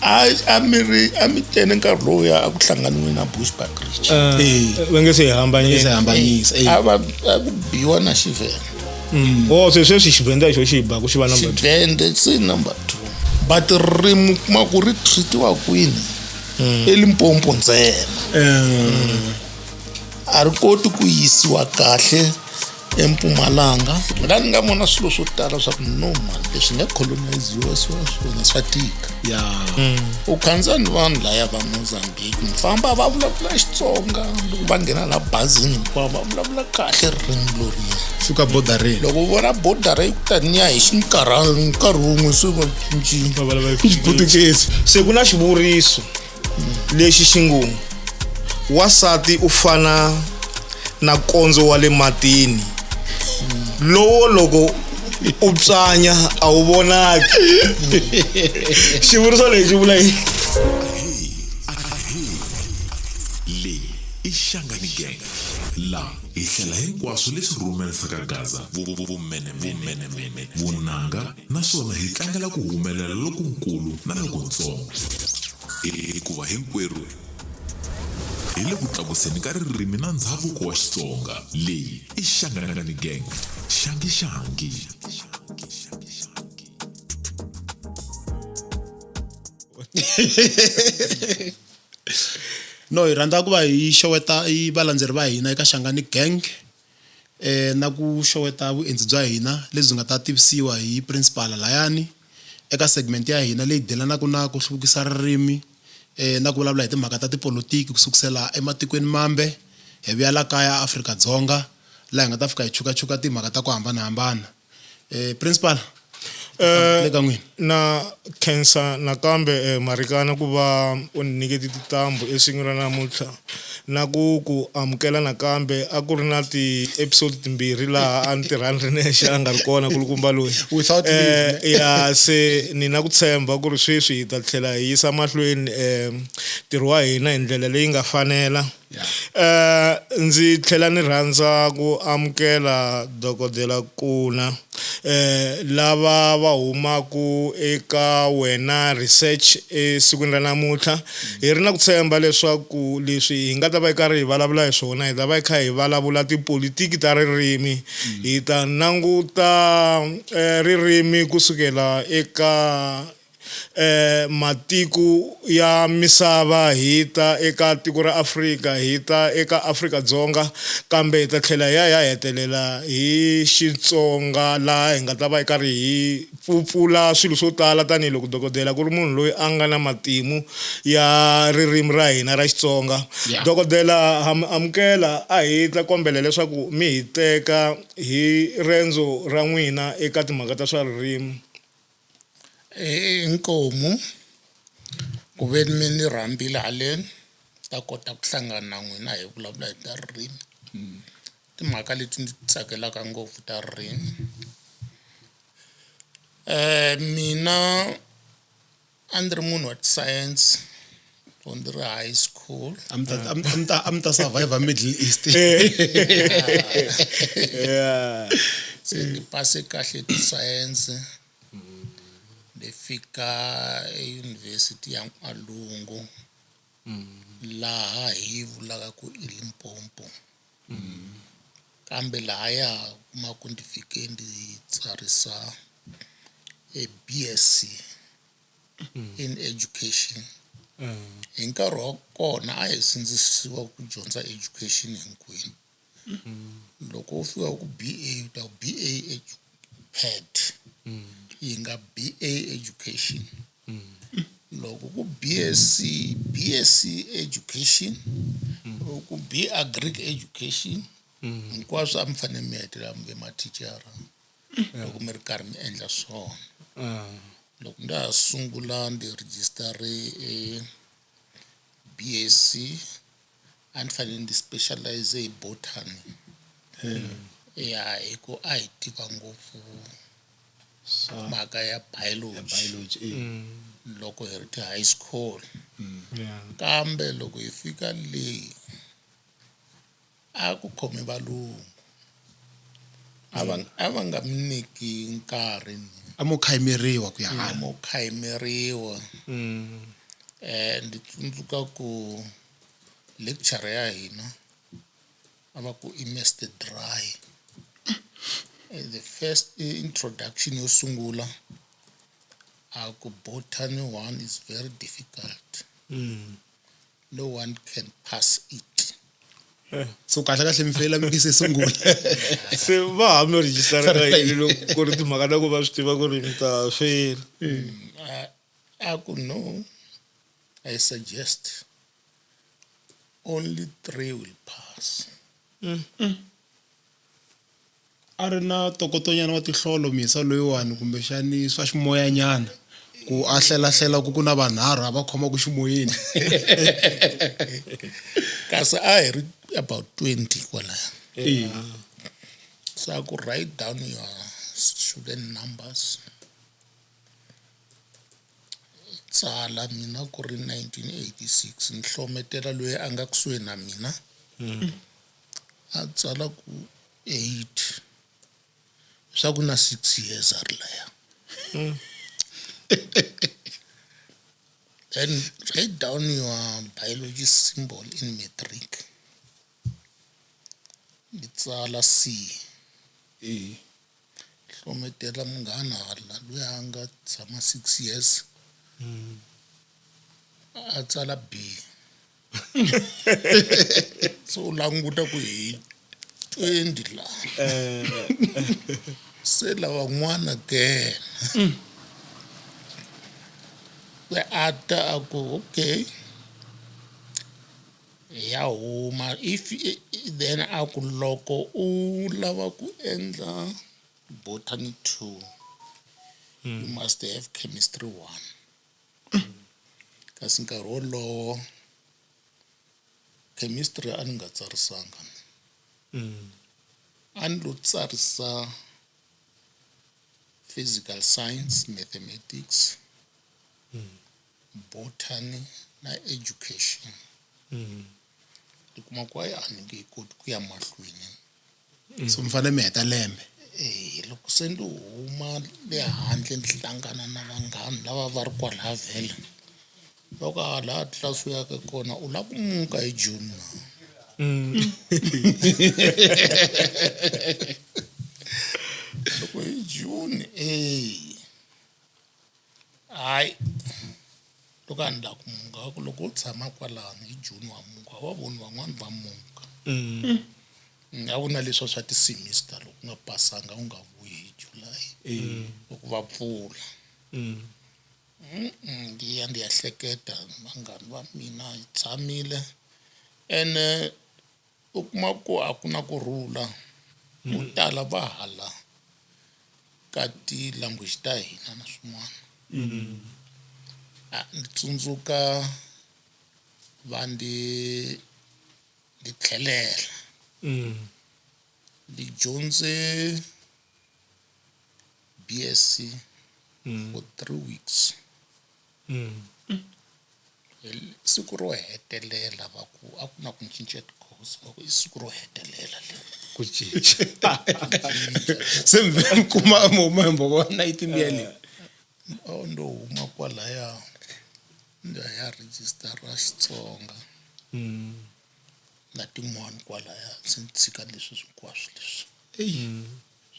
a mi tene nkarhi lowuya a ku hlanganiwe na Bushbuckridge va nge se hambanyisa a ku biwa na Xivenda. sweswi Xivenda xo xi ba ku xi va number 2. Xivenda se number 2 but ririmi kuma ku ri treatiwa kwini eLimpopo ntsena a ri koti ku yisiwa kahle eMpumalanga. La ni nga vona swilo swo tala swa ku no man leswi nga coloniziwa swona swa tika u khandziya ni vanhu laya va Mozambique mi famba va vulavula Xitsonga loko va nghena la bazini hinkwavo va vulavula kahle ririmi loriya suka bordereni. loko u vona border ku taniya hi xinkarhana nkarhi wun'we se va cincile Xiputukezi se ku na xivuriso lexi xi ngo wasati u fana na kondzo wa le matini lowo loko u tsanya a wu vonaki. Xivuriso lexi vula yini? Le i Shangani Gang la hi hlela hinkwaswo leswi rhumelisaka Gaza vumene vunanga naswona hi tlangela ku humelela lokukulu na lokuntsongo hikuva hinkwerhu hi le ku tlakuseni ka ririmi na ndhavuko wa Xitsonga. Leyi i Shangani Gang, Shangi. No, hi rhandza ku va hi xeweta i valandzeri va hina eka Shangani Gang na ku xeweta vuendzi bya hina lebyi nga ta tivisiwa hi principal layani eka segment ya hina leyi delanaka na ku hluvukisa ririmi na ku vulavula hi timhaka ta tipolitiki kusukusela ematikweni mambe hi vuya la kaya Afrika-Dzonga laha hi nga ta fika hi chukachuka timhaka ta ku hambanahambana. Principal na khensa nakambe Marikana ku va u nyiketi tintambu esin'wini ra namuntlha na ku amukela nakambe a ku ri na ti-episode timbirhi laha a ni tirhani ri nexe a nga ri kona kulukumba loyi ya se ni na ku tshemba ku ri sweswi hi ta tlhela hi yisa mahlweni ntirho wa hina hi ndlela leyi nga fanela. Ndzi tlhela ni rhandza ku amukela dokodela Kuna lava va humaku eka wena research esikwini ra namuntlha. Hi ri na ku tshemba leswaku leswi hi nga ta va hi karhi hi vulavula hi swona hi ta va hi kha hi vulavula tipolitiki ta ririmi. Hi ta languta ririmi kusukela eka matiko ya misava hi ta eka tiko ra Afrika hi ta eka Afrika-Dzonga kambe hi ta tlhela ya hetelela hi Xitsonga laha hi nga ta va hi karhi hi pfupfula swilo swo tala tanihiloko dokodela ku ri munhu loyi a nga na matimu ya ririmi ra hina ra Xitsonga. Dokodela amukela a hi ta kombela leswaku mi hi teka hi rendzo ra n'wina eka timhaka ta swa ririmi. Inkomu ku ve mi ni rhambile haleni ta kota ku hlangana na n'wina hi vulavula hi ta ririmi timhaka leti ndzi tsakelaka ngopfu ta ririmi. Mina a ndzi ri munhu wa science loko ndzi ri high school am ta survive Middle East. se ni pase kahle ti-science ni fika eYunivhesiti ya N'walungu laha hi vulaka ku i Limpopo kambe lahaya kuma ku ndi fike ndi tsarisa BSc in education. Hi nkarhi wa kona a hi sindzisiwa ku dyondza education hinkwenu. Loko u fika ku BA u ta BA Ed yi nga BA education. Loko ku BSc education ku B Agric education hinkwaswo a mi fanele mi hetelela mi ve mathicara loko mi ri karhi mi endla swona. Loko nda ha sungula ndi register BSc a ni fanele ndi specialize hi botany hi ku a hi tiva ngopfu mhaka ya biology loko hi ri high school. Kambe loko hi fika leyi a ku khome valungu a va nga mi nyiki nkarhi amo khayimeriwa ku ya hala mo khayimeriwa ndi tsundzuka ku lecture ya hina a va ku Mr. Dry the first introduction yo sungula a ku botany 1 is very difficult no one can pass it so kahle mi feyila mi se sungula se va ha mi register ka yini ku ri timhaka ta ku va swi tiva ku ri mi ta fail a ku no I suggest only 3 will pass a ri na tokotonyana wa tihlolo misa loyiwani kumbe xani swa ximoyanyana ku a hlela ku na vanharhu a va khoma ku ximoyeni kasi a hi ri about 20 kwalaya so I could write down your student numbers tsala mina ku ri 1986 ni hlometela loyi a nga kusuhi na mina a tsala ku 8 swa ku na 6 years a ri laya then write down your biology symbol in matric ni tsala C hlometela munghana hala loyi a nga tshama 6 years a tsala B so languta ku hi 20 la se lava n'wana ke ata aku okay ya huma if then aku loko u lava ku endla botany 2 you must have chemistry 1 kasi nkarhi wolowo chemistry a ni nga tsarisanga a ni lo tsarisa physical science mathematics botany na education kuma kwa ya ni nge koti ku ya mahlweni so mfane mi heta lembe loko se ndi huma le handle ni hlangana na vanghana lava va ri kwala vhele loko hala class ya ka kona u la ku muka hi June loko hi June hayi loko a ni la ku muka loko u tshama kwalano hi June wa muka wa vona van'wani va muka a ku na leswa swa ti-semester loko nga pasanga u nga vuyi hi July loko va pfula ndi ya hleketa vanghana va mina hi tshamile ene u kuma ku a ku na kurhula ku tala va hala ka ti-language ta hina na swin'wana ni tsundzuka va ndi tlhelela ndi dyondze BSc for 3 weeks siku ro hetelela va ku a ku na ku cinca course va ku i siku ro hetelela ku cinca se mi kuma momembo wa 19 yele ndo huma kwalaya ndi ya register a Xitsonga na tin'wana kwalaya ndzi tshika leswi hinkwaswo leswi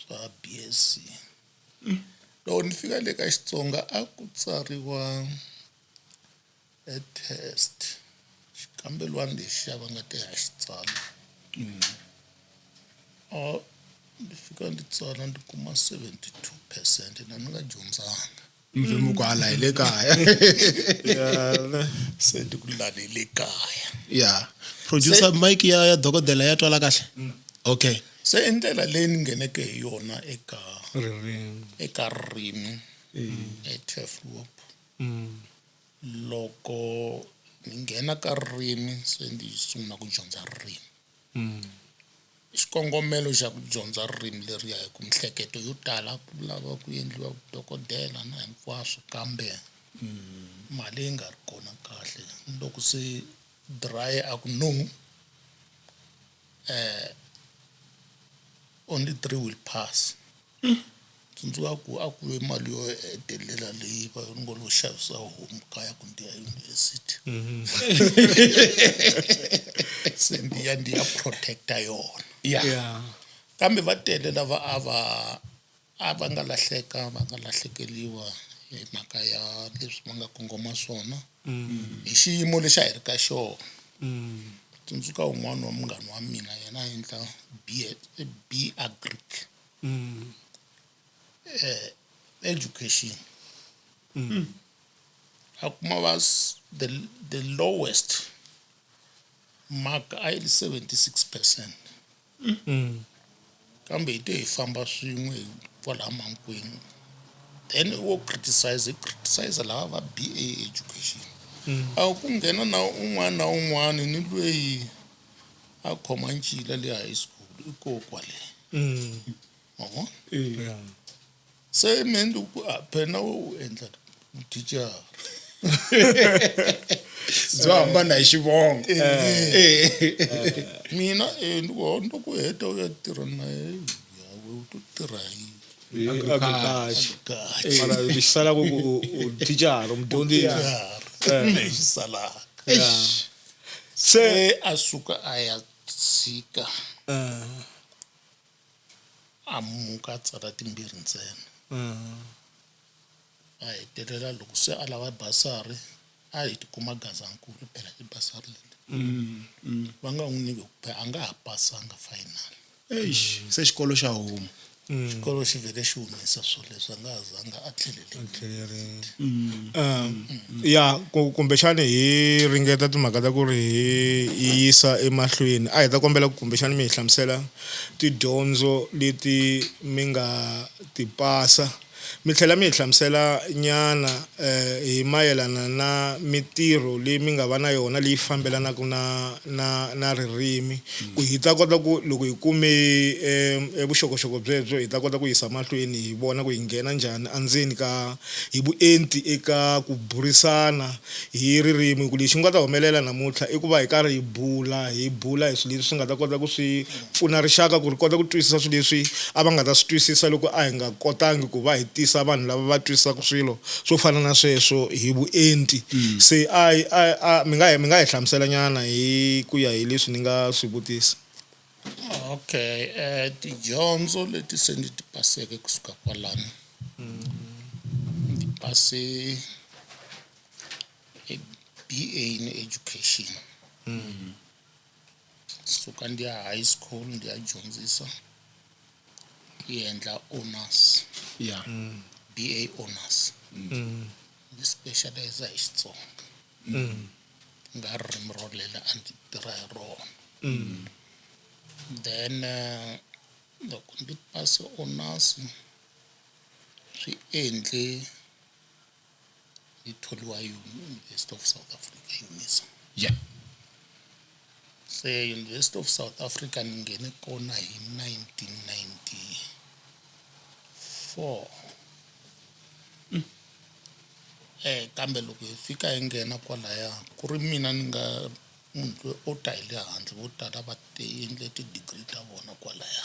swa BSc loko ni fika le ka Xitsonga a ku tsariwa a test xikambelwana lexi va nga te ha xitsala ndi fika ndi tsala ndi kuma 72% na ni nga dyondzanga mvemu ku hala hi le kaya se ndi ku lani hi le kaya producer Mike ya dokodela ya twala kahle okay se indlela leyi ni ngheneke hi yona eka ririmi eTurfloop loko ni nghena ka ririmi se ndi sungula ku dyondza ririmi xikongomelo xa ku dyondza ririmi leriya hi ku mihleketo yo tala ku lava ku endliwa dokodela na hinkwaswo kambe mali yi nga ri kona kahle loko se Dry a ku no only 3 will pass. Tsundzuka ku a ku ve mali yo hetelela leyi va ngo lo xavisa home kaya ku ndiya university. Se ndiya protecta yona. Yeah. Kambe va tele lava a va nga lahleka va nga lahlekeliwa hi mhaka ya leswi va nga kongoma swona hi xiyimo lexi a hi ri ka xona. Tsundzuka un'wana wa munghana wa mina yena a endla B Agric education. A kuma va the lowest mark a yi 76%. Kambe hi te hi famba swin'we kwala mankweng. Then wo criticize lava va BA education. A ku nghena na un'wana na un'wana ni loyi a khoma ncila le high school I ko kwale. Yeah. Se mendu ku phela wo endla teacher. Hambana hi xivongo. Mina ndo ku heta u ya tirha na yawe u to tirha hi Agriculture. Mara lexisala ku teacher umudyondzisi. Salaka. Se a suka a ya tshika. Amuka tsala timbirhi ntsena. A hetelela loko se a lava basari a hi tikuma Gazankulu phela I basari leti. Va nga n'wi nyiki ku a nga ha pasanga final. Se xikolo xa home. Xikolo xi vele xi humesa swoleswo a nga ha zanga a tlhelele. Ya kumbexani hi ringeta timhaka ta ku ri hi yisa emahlweni a hi ta kombela ku kumbexani mi hi hlamusela tidyondzo leti mi nga ti pasa mi tlhela mi hi hlamusela nyana hi mayelana na mitirho leyi mi nga va na yona leyi fambelanaka na ririmi ku hi ta kota ku loko hi kume vuxokoxoko byebyo hi ta kota ku yisa mahlweni hi vona ku hi nghena njhani endzeni ka hi vuenti eka ku burisana hi ririmi ku lexi nga ta humelela namuntlha I ku va hi karhi hi bula hi swilo leswi swi nga ta kota ku swi pfuna rixaka ku ri kota ku twisisa swilo leswi a va nga ta swi twisisa loko a hi nga kotangi ku va hi tisa vanhu lava va twisisaka swilo swo fana na sweswo hi vuenti. Se mi nga hi hlamusela nyana hi ku ya hi leswi ni nga swi vutisa. Okay, tidyondzo leti se ni ti paseke kusuka kwalano. Ni pase BA in education. Suka ndiya high school ndiya dyondzisa. Yi endla honors. Yeah. BA honors. Ni specialize hi Xitsonga. Nga ririmi ro lela a ndzi tirha hi rona. Then loko ndi pase honors swi endle ni tholiwa University of South Africa UNISA. Yeah. Se University of South Africa ni nghene kona hi 1994. Kambe loko hi fika hi nghena kwalaya ku ri mina ni nga munhu o ta hi le handle vo tala va endle ti-degree ta vona kwalaya.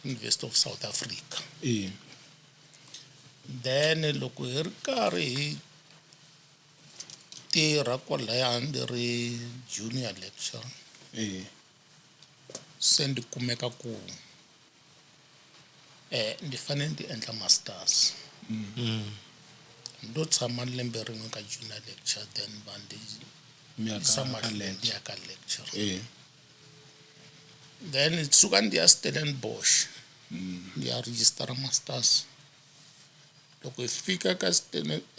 University of South Africa. Then loko hi ri karhi hi tirha kwalaya ndi ri junior lecturer. Se ndi kumeka ku ndi fanele ndi endla masters. Ndo tshama lembe rin'we ka junior lecture then bandi ka lecture. Then suka ndiya Stellenbosch ndiya register masters. Loko hi fika ka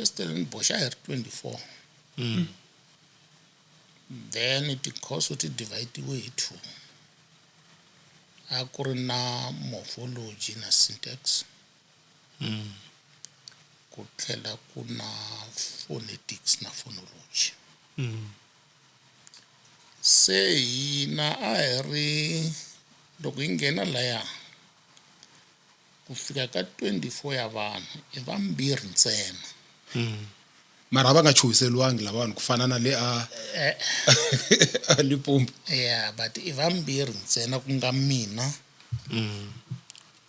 Stellenbosch a hi ri 24. Then ti-course ti divide hi two. A ku ri na morphology na syntax. Ku tlhela ku na phonetics na phonology. Se hina a hi ri loko hi nghena laya ku fika ka 24 ya vanhu I vambirhi ntsena. Mara va nga chuhiseliwangi lava vanhu ku fana na le a Limpopo. Yeah, but I vambirhi ntsena ku nga mina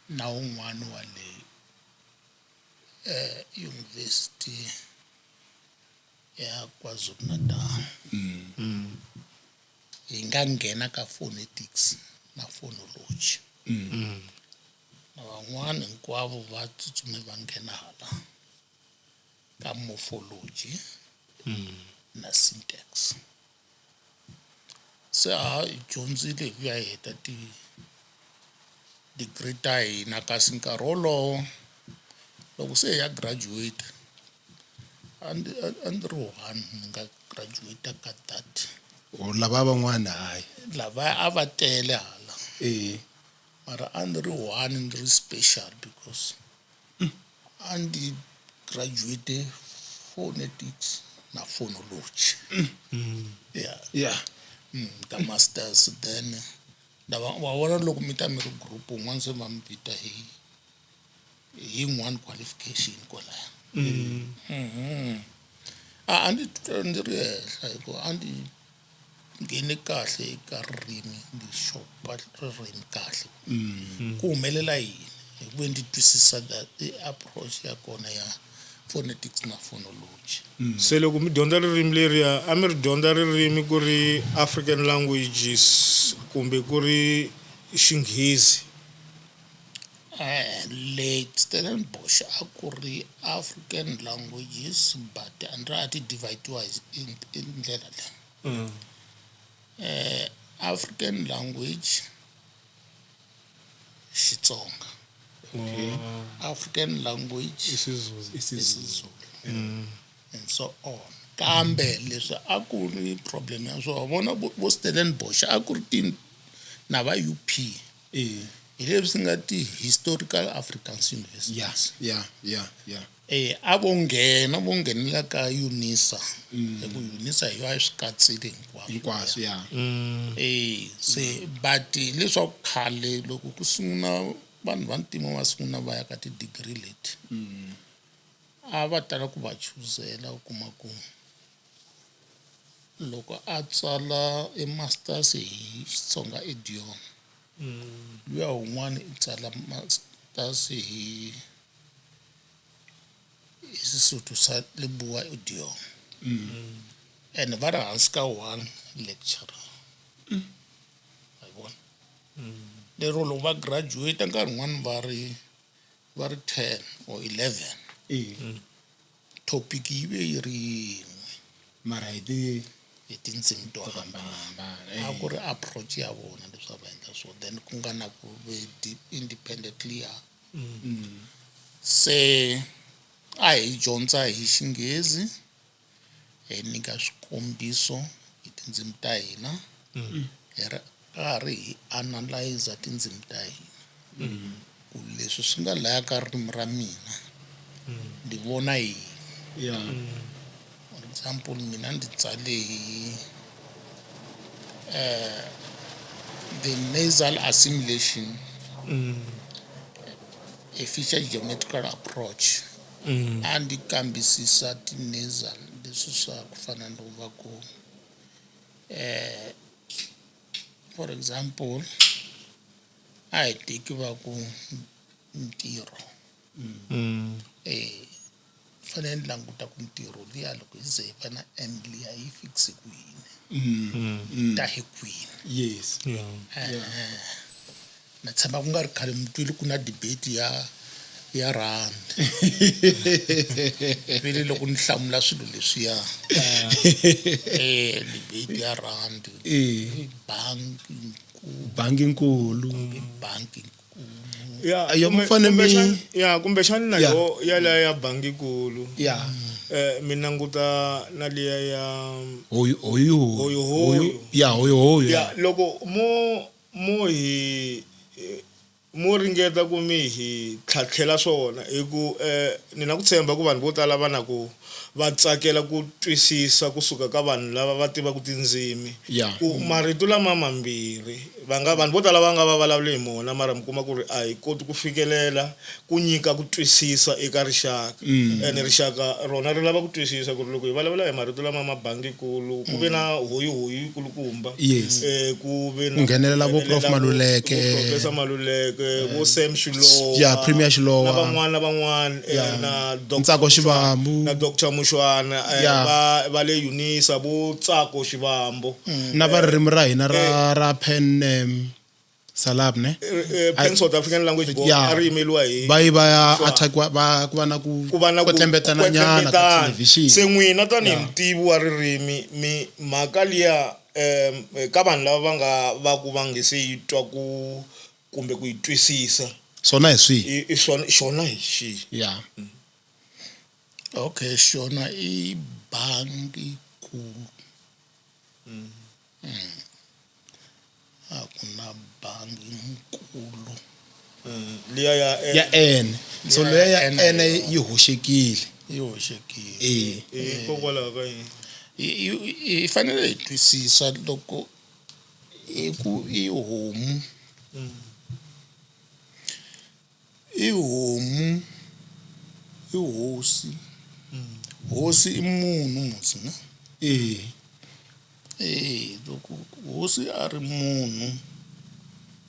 na un'wana wa le University ya KwaZulu-Natal. Hi nga nghena ka phonetics na phonology. Na van'wana hinkwavo va tsutsume va nghena hala ka morphology na syntax. Se hi dyondzile hi ku ya heta degree ta hina, kasi nkarhi wolowo loko se ya graduate a ndzi ri one ni nga graduate ka that. lava van'wana hayi Lava a va tele hala mara a ndzi ri one ndzi ri special because a ndzi graduate phonetics na phonology. yeah Ka masters then wa vona loko mi ta mi ri group un'wana se va mi vita hi yin'wana qualification kwalaya. A ndzi titwa ndzi ri henhla hikuva a ndzi nghene kahle eka ririmi ndzi xopa ririmi kahle. Ku humelela yini hi ku ndzi twisisa that approach ya kona ya phonetics na phonology. Se loko mi dyondza ririmi leriya a mi ri dyondza ririmi ku ri African languages kumbe ku ri Xinghezi? Le Stellenbosch a ku ri African languages but andra a ti divide hi ndlela leyi. African language Xitsonga. African language isiZulu. And so on. Kambe leswi a ku ri problem ya swona vona vo Stellenbosch a ku ri ti na va UP. Hi leswi nga ti historical Afrikaans universities. yeah A vo nghenela ka UNISA. Ku UNISA hi yo swi katsile hinkwaswo se but leswaku khale loko ku sungula vanhu va ntima va sungula va ya ka ti-degree leti a va tala ku va chuzela u kuma ku loko a tsala masters hi Xitsonga idiom luya un'wana i tsala masters hi Sesotho sa Leboa idiom and va ri hansi ka one lecturer. Lero loko va graduate nkarhi wun'wana va ri 10 or 11 topic yi ve yi ri yin'we mara hi tindzimi to hambana. A ku ri approach ya vona leswi va endla so then ku nga na ku ve independently ya se a hi dyondza hi Xinghezi hi nyika swikombiso hi tindzimi ta hina hi ri karhi hi analyze tindzimi ta hina ku leswi swi nga laya ka ririmi ra mina ndi vona yini. For example mina ndi tsale hi the nasal assimilation a feature geometrical approach a ndi kambisisa ti-nasal leswi swa ku fana no va ku for example a hi teki va ku ntirho fanele ni languta ku ntirho liya loko yi ze yi va na end liya yi fikise ku yini ta hi kwini. Na tshama ku nga ri khale mi twile ku na debate ya rand vile loko ni hlamula swilo leswiya debate ya rand bangi nkulu kumbe xani na yo yaleyo ya bangi kulu mi languta na liya ya hoyo loko mo hi mo ringeta ku mi hi tlhatlhela swona hi ku ni na ku tshemba ku vanhu vo tala va na ku va tsakela ku twisisa kusuka ka vanhu lava va tivaka tindzimi Yeah. ku marito lama mambirhi vanhu vo tala va nga va vulavule hi mona mara mi kuma ku ri a hi koti ku fikelela ku nyika ku twisisa eka rixaka ene rixaka rona ri lava ku twisisa ku ri loko hi vulavula hi marito lama ma bangikulu ku ve na hoyi kulukumba Yes. ku ve Ku nghenelela vo Prof Maluleke. Professor Maluleke vo Sam Shilowa Yeah, Premier Shilowa. na van'wana na Ntsako Xivambu. na Dr Mushwana Yeah. va le Unisa vo Tsako Xivambo na va ririmi ra hina ra pen salab ne Pan South African Language Board Yeah. a ri yimeliwa hi va yi va ya attack va ku va na ku tlembetana nyana ka television. se n'wina tanihi mutivi wa ririmi mi mhaka liya ka vanhu lava va ku va nge se yi twa ku kumbe ku yi twisisa swona hi swihi i xona hi xihi ya Okay, xona i bangi kulu. A ku na bangi nkulu. liya ya n so leya ya N n yi hoxekile Yi hoxekile. hikokwalaho ka yini I fanele hi twisisa loko i homu. I homu i hosi. Hosi i munhu musi na. Loko hosi a ri munhu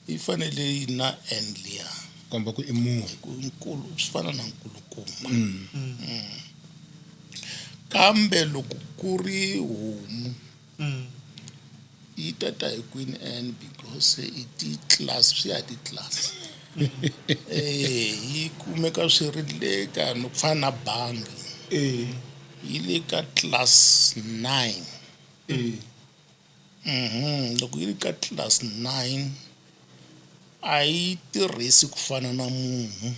i fanele yi na endliya komba ku i munhu ku nkulu swi fana na nkulukumba. Kambe loko ku ri homu yi tata hi kwini and because i ti-class swi ya ti-class yi kumeka swi ri le ka no ku fana na bangi yi le ka class 9 loko yi ri ka class 9 a yi tirhisi ku fana na munhu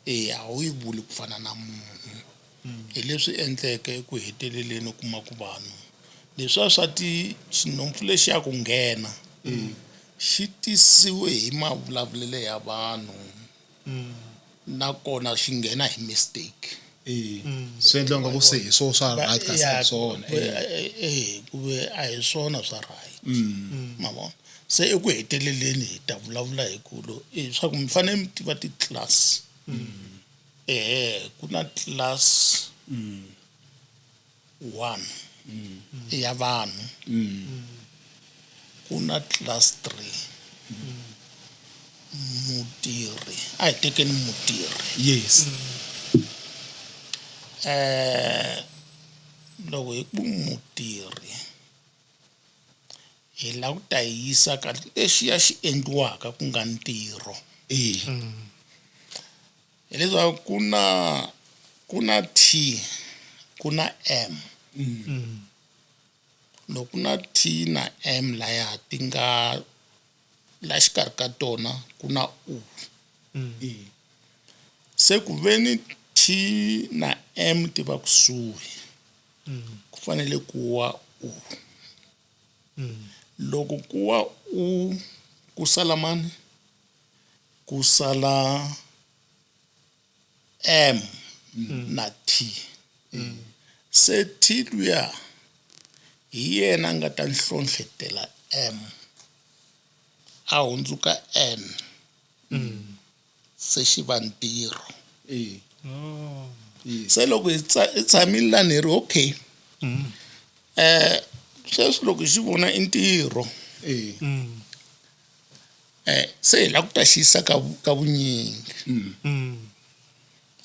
a wu yi vuli ku fana na munhu hi leswi endleke eku heteleleni u kuma ku vanhu leswiya swa xinhompfu lexi ya ku nghena xi tisiwe hi mavulavulelo ya vanhu nakona xi nghena hi mistake swi endliwa nga ku se hi swo swa right kasi hi swona kuve a hi swona swa right ma vona se eku heteleleni hi ta vulavula hi kulo swa ku mi fanele mi tiva ti-class ku na class 1 ya vanhu ku na class 3 mutirhi a hi tekeni mutirhi yes loko hi ku mutirhi hi la ku ta yisa ka lexiya xi endliwaka ku nga ntirho hileswaku ku na T ku na M loko ku na T na M laya ti nga la xikarhi ka tona ku na U se ku veni T na M ti va kusuhi ku fanele ku wa U loko ku wa U ku sala mani ku sala M na T se T luya hi yena nga ta nhlonhlotela M a hundzuka N se xi va ntirho se loko hi tshamile lani hi ri okay sweswi loko hi xi vona i ntirho se hi la ku ta xiyisa ka vunyingi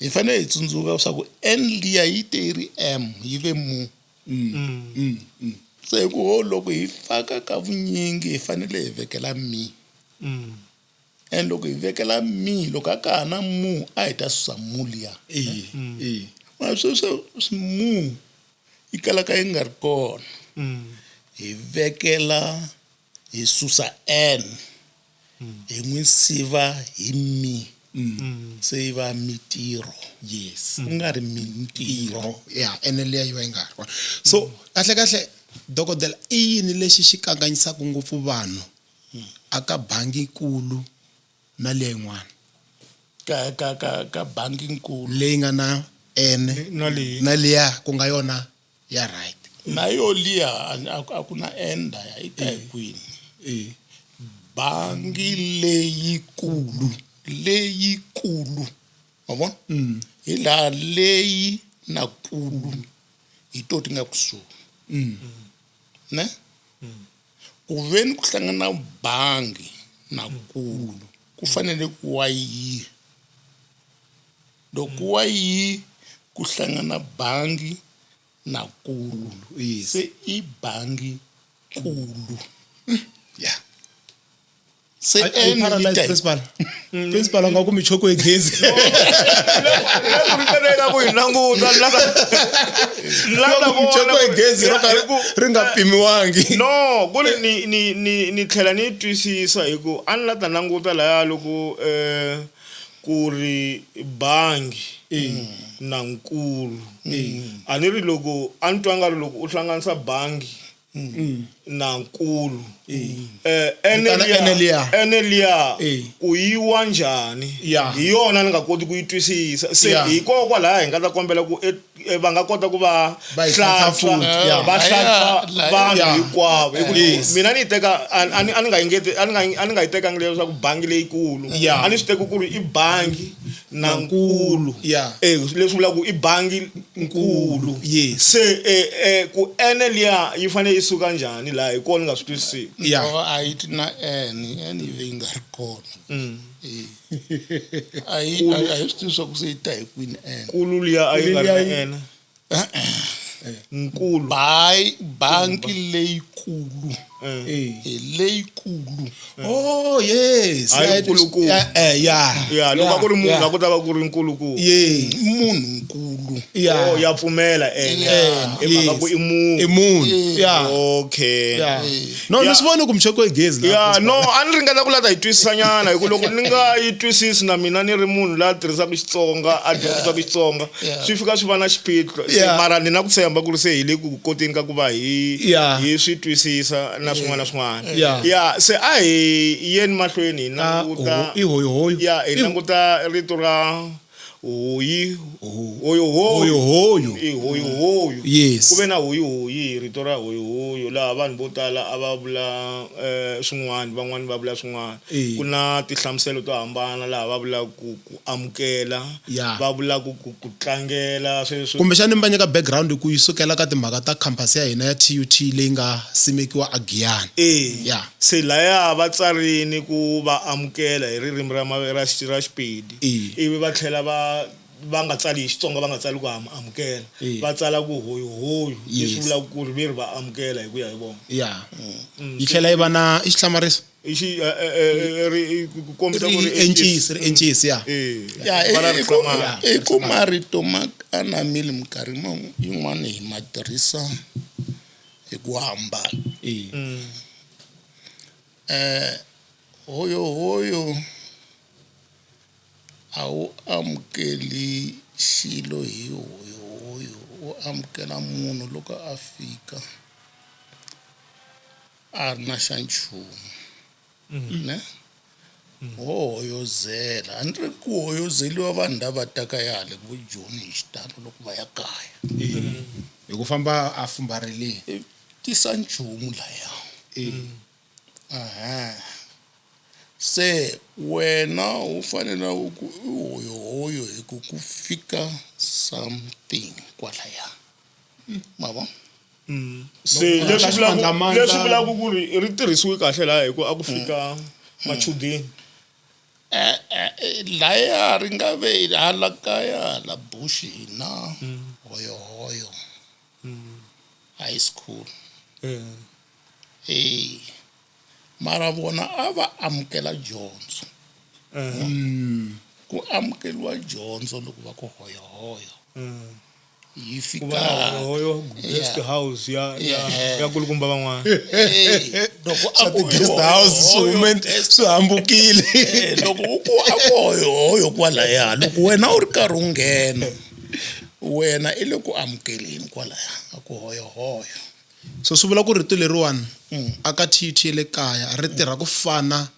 hi fanele hi tsundzuka swa ku N liya yi te yi ri M yi ve mu se ku loko hi faka ka vunyingi hi fanele hi vekela mi and loko hi vekela mi loko a ka ha na mu a hi ta susa mu liya ma sweswi mu yi kalaka yi nga ri kona hi vekela hi susa N hi n'wi siva hi mi se yi va mitirho yes ku nga ri mintirho ya ene leya yi va yi nga ri kona so kahle dokodela i yini lexi xi kanganyisaka ngopfu vanhu aka bangi nkulu na liya yin'wana ka bangi nkulu leyi nga na n na liya ku nga yona ya right na yo liya a ku na n daya yi ta hi kwini bangi leyikulu ma vona hi laha leyi na kulu hi to ti nga kusuhi ne ku veni ku hlangana bangi na kulu ku fanele ku wa yi loko wa yi ku hlangana bangi na kulu se i bangi kulu yeah se principal nga ku mi choko e gezi choko e gezi ri nga pimiwangi no ku ri ni tlhela ni twisisa hi ku a ni la ta languta laya loko ku ri bangi na nkulu a ni ri loko a ni twa nga ri loko u hlanganisa bangi na nkulu ene liya ku yiwa njhani hi yona ni nga koti ku yi twisisa se hikokwalaho hi nga ta kombela ku va nga kota ku va hlantswa vanhu hinkwavo mina ni yi teka a ni nga yi tekangi leswaku bangi leyikulu a ni swi teka ku ri i bangi na nkulu leswi vulaka ku i bangi nkulu se ku ene liya yi fanele yi suka njhani laha hi kona ni nga swi twisisi a yi ti na n yi ve yi nga ri kona a yi swi tivi swa ku se yi ta hi kwini n nkulu liya a yi nga ri na ene nkulu bangi leyikulu leyikulu oh yes nkulunkulu loko a ku ri munhu a ku ta va ku ri nkulunkulu munhu nkulu ya pfumela i mhaka ku i munhu okay no ni swi vona ku mchoko e gezi no a ni ringeta ku lata hi twisisa nyana hi ku loko ni nga yi twisisi na mina ni ri munhu la tirhisaka Xitsonga a dyondzisaka Xitsonga swi fika swi va na xiphiqo mara ni na ku tshemba ku ri se hi le ku koteni ka ku va hi swi twisisa na swin'wana na swin'wana se a hi yeni mahlweni hi languta i hoyo hi languta rito ra hoyi yes ku ve na hoyi rito ra hoyi laha vanhu vo tala a va vula swin'wana van'wani va vula swin'wana ku na tinhlamuselo to hambana laha va vula ku amukela va vula ku tlangela sweswo kumbexani mi va nyika background ku yi sukela ka timhaka ta campus ya hina ya TUT leyi nga simekiwa a Giyani se laya va tsarini ku va amukela hi ririmi ra Xipedi ivi va tlhela va nga tsali hi Xitsonga va nga tsali ku amukela va tsala ku hoyo leswi vulaka ku ri ve ri va amukela hi ku ya hi vona yi tlhela yi va na i xihlamariso ku kombisa ku ri encisi i ku marito ma anamile minkarhi yin'wana hi ma tirhisa hi ku hambana hoyo a wu amukeli xilo hi hoyo u amukela munhu loko a fika a ri na xa nchumu ne hoyozela a ni ri ku hoyozeliwa vanhu lava taka yale vo Joni hi xitalo loko va ya kaya hi ku famba a fumbarile tisa nchumu laya se wena u fanele ku hoyo hi ku fika something kwalaya mava se leswi vulaka ku ri ri tirhisiwi kahle laha hi ku a ku fika machudeni laya ri nga ve hala kaya la bush hina hoyo high school mara vona a va amukela dyondzo ku amukeliwa dyondzo loko va ku hoyo yi fika hoyo guest house ya kulukumba van'wana loko a ku guest house swi hambukile loko u ku a ku hoyo kwalaya loko wena u ri karhi u nghena wena i le ku amukeleni kwalaya a ku hoyo so swi vula ku rito leriwani aka TUT le kaya ri tirha ku fana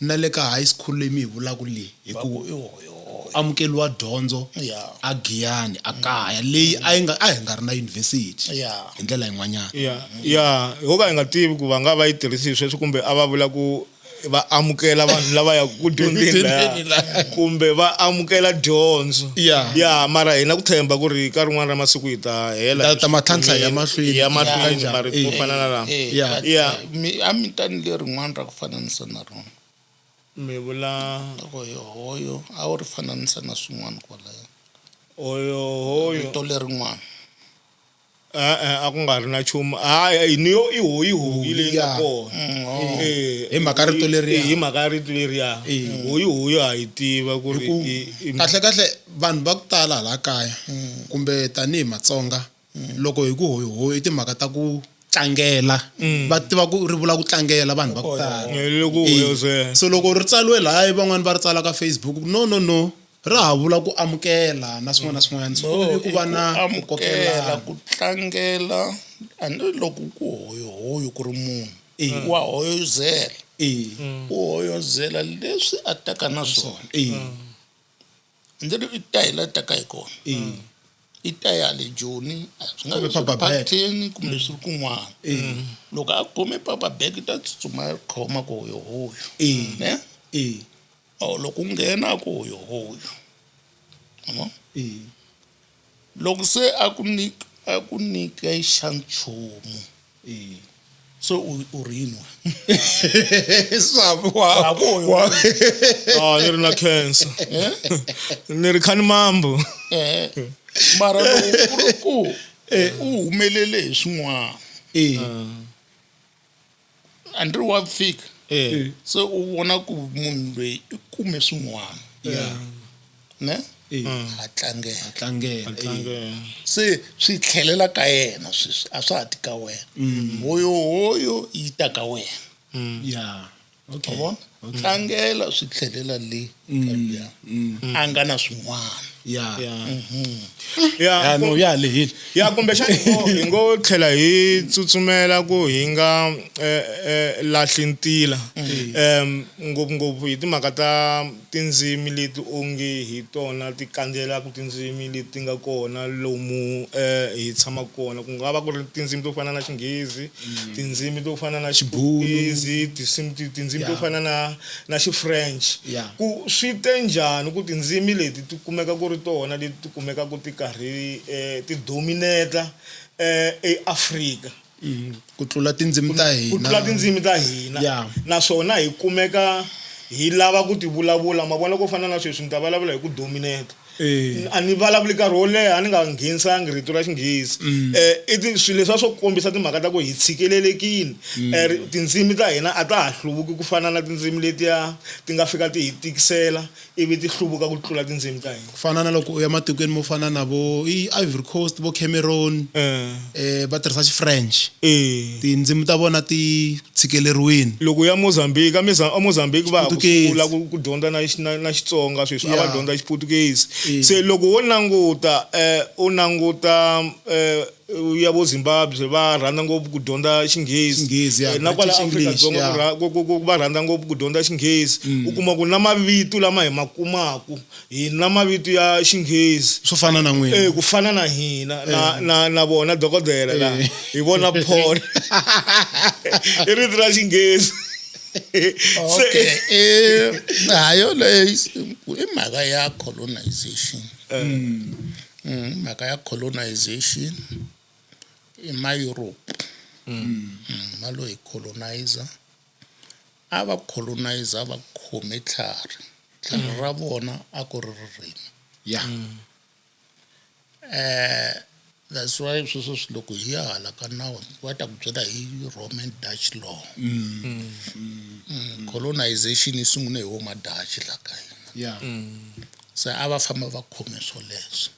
na le ka high school leyi mi hi vulaka leyi hi ku amukeliwa dyondzo Yeah. a Giyani a kaya leyi a hi nga ri na yunivhesiti Yeah. hi ndlela yin'wanyana ya ho ka hi nga tivi ku va nga va yi tirhisi sweswi kumbe a va vula ku va amukela vanhu lava ya ku dyondzeni kumbe va amukela dyondzo ya mara hina ku tshemba ku ri ka rin'wana ra masiku hi ta hela ta matlhantlha ya mahlweni ya mahlweni mara ku fana na laha A mi tani lerin'wana ra ku fananisa na rona mi vula hoyo a wu ri fananisa na swin'wana kwalayo hoyo vito lerin'wana a ku nga ri na nchumu ni yo i hoyi leyi nga kona hi mhaka rito leriya hi mhaka rito leriya hoyi ha yi tiva ku ri kahle vanhu va ku tala hala kaya kumbe tanihi Matsonga loko hi ku hoyi timhaka ta ku tlangela va tiva ku ri vula ku tlangela vanhu va ku tala loko hoyo so loko ri tsaliwe laha van'wani va ri tsala ka Facebook no ra ha vula ku amukela na swin'wana na swin'wana so ku va na ku amukela ku tlangela loko ku hoyo ku ri munhu wa hoyozela u hoyozela leswi a taka na swona ndzi i ta hila taka hi kona i ta ya le Joni swi nga vi pateni kumbe swi kun'wana loko a khome papa bag ta tsutsuma khoma ku hoyo ne loko u nghena ku hoyo loko se a ku nyika xa nchumu so u rinwa ni ri na cancer ni ri khani mambo mara loko ku u humelele hi swin'wana andri wa fika se u vona ku munhu loyi i kume swin'wana ne a tlangela se swi tlhelela ka yena sweswi a swa ha ti ka wena hoyo yi ta ka wena vona tlangela swi tlhelela le a nga na swin'wana ya kumbe hi ngo tlhela hi tsutsumela ku hi nga lahli ntila ngopfungopfu hi timhaka ta tindzimi leti onge hi tona ti kandzelaku tindzimi leti nga kona lomu hi tshama kona ku nga va ku ri tindzimi to fana na Xinghezi tindzimi to fana na Xibhunu tindzimi to fana na Xi-French ku swi te njhani ku tindzimi leti ti kumeka ku ri tona leti ti kumeka ku ti karhi ti dominata eAfrika ku tlula tindzimi ta hina naswona hi kumeka hi lava ku ti vulavula mavona ku fana na sweswi ni ta vulavula hi ku dominate a ni vulavuli nkarhi wo leha ni nga nghenisanga rito ra Xinghezi i swilo leswi swo kombisa timhaka ta ku hi tshikelelekile tindzimi ta hina a ta ha hluvuki ku fana na tindzimi letiya ti nga fika ti hi tikisela ivi ti hluvuka ku tlula tindzimi ta hina ku fana na loko u ya matikweni mo fana na vo Ivory Coast vo Cameroon va tirhisa Xi-French tindzimi ta vona ti tshikeleriwini loko ya Mozambique va ku sungula ku dyondza na Xitsonga sweswi a va dyondza Xiputukezi se loko wo languta ya vo Zimbabwe va rhandza ngopfu ku dyondza Xinghezi na kwala Afrika-Dzonga va rhandza ngopfu ku dyondza Xinghezi u kuma ku na mavito lama hi makumaku hi na mavito ya Xinghezi swo fana na n'wina ku fana na hina na vona dokodela la hi vona Paul i rito ra Xinghezi hayo leyi i mhaka ya colonization mhaka ya colonization ma-Europe ma lo hi colonizer a va colonizer va khome tlhari ra vona a ku ri ririmi that's why sweswo swi loko hi ya hala ka nawu va ta ku byela hi Roman Dutch law colonization yi sungule hi vo ma-Dutch la ka hina se a va famba va khome swoleswo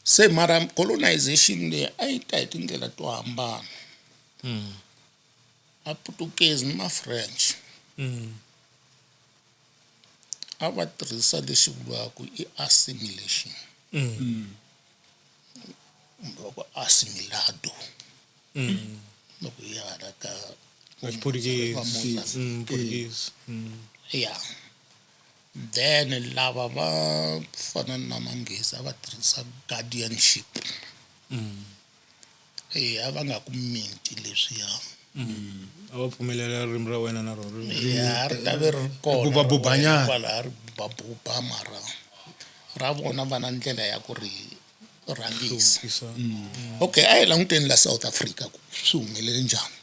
se mara colonization leyi a yi ta hi tindlela to hambana a Portuguese ni ma-French a va tirhisa lexi vuriwaka i assimilation loko assimilado loko hi hala ka Portuguese yeah, then lava va fana na manghezi va tirhisa guardianship a va nga ku minti leswiya a va pfumelela ririmi ra wena na rona ri ta ve ri kona Bubabubanyana. kwalaha ri bubabuba mara ra vona va na ndlela ya ku ri rhangisa. Okay, a hi languteni la South Africa ku swi humelele njhani.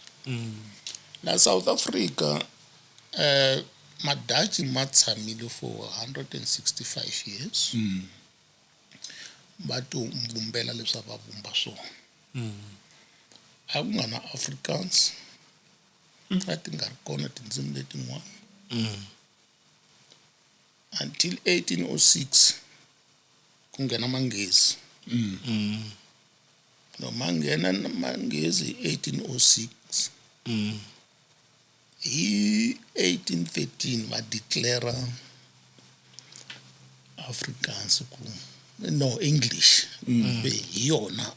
La South Africa madachi ma tshamile for 165 years va ti vumbela leswi va vumba swona. A ku nga na Afrikaans a ti nga ri kona tindzimi letin'wana until 1806 ku nghena manghezi. No manghena na manghezi 1806 hi 1813 va declare Afrikaans ku no English hi yona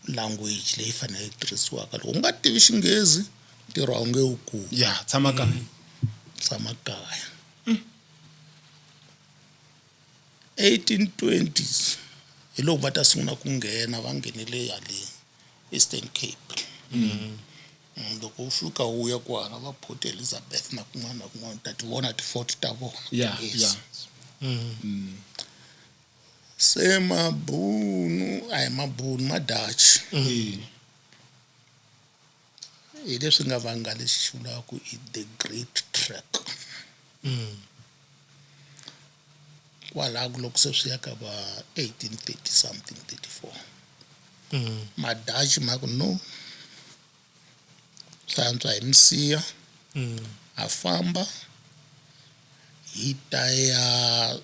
language leyi fanele tirhisiwaka. Loko u nga tivi Xinghezi ntirho a wu nge wu kumi. ya tshama kaya. Tshama kaya. 1820s hi loko va ta sungula ku nghena va nghenele hale Eastern Cape. Loko u fika u ya kwala va Port Elizabeth na kun'wana na kun'wana ta ti vona ti-fort ta vona. ya Yes. ya Se mabunu a hi mabunu madachi hi leswi nga vanga lexi vulaku i the Great Trek. Kwalaho loko se swi ya ka va 1830 something 34 madachi ma ku no swi antswa hi misiya a famba hi ta ya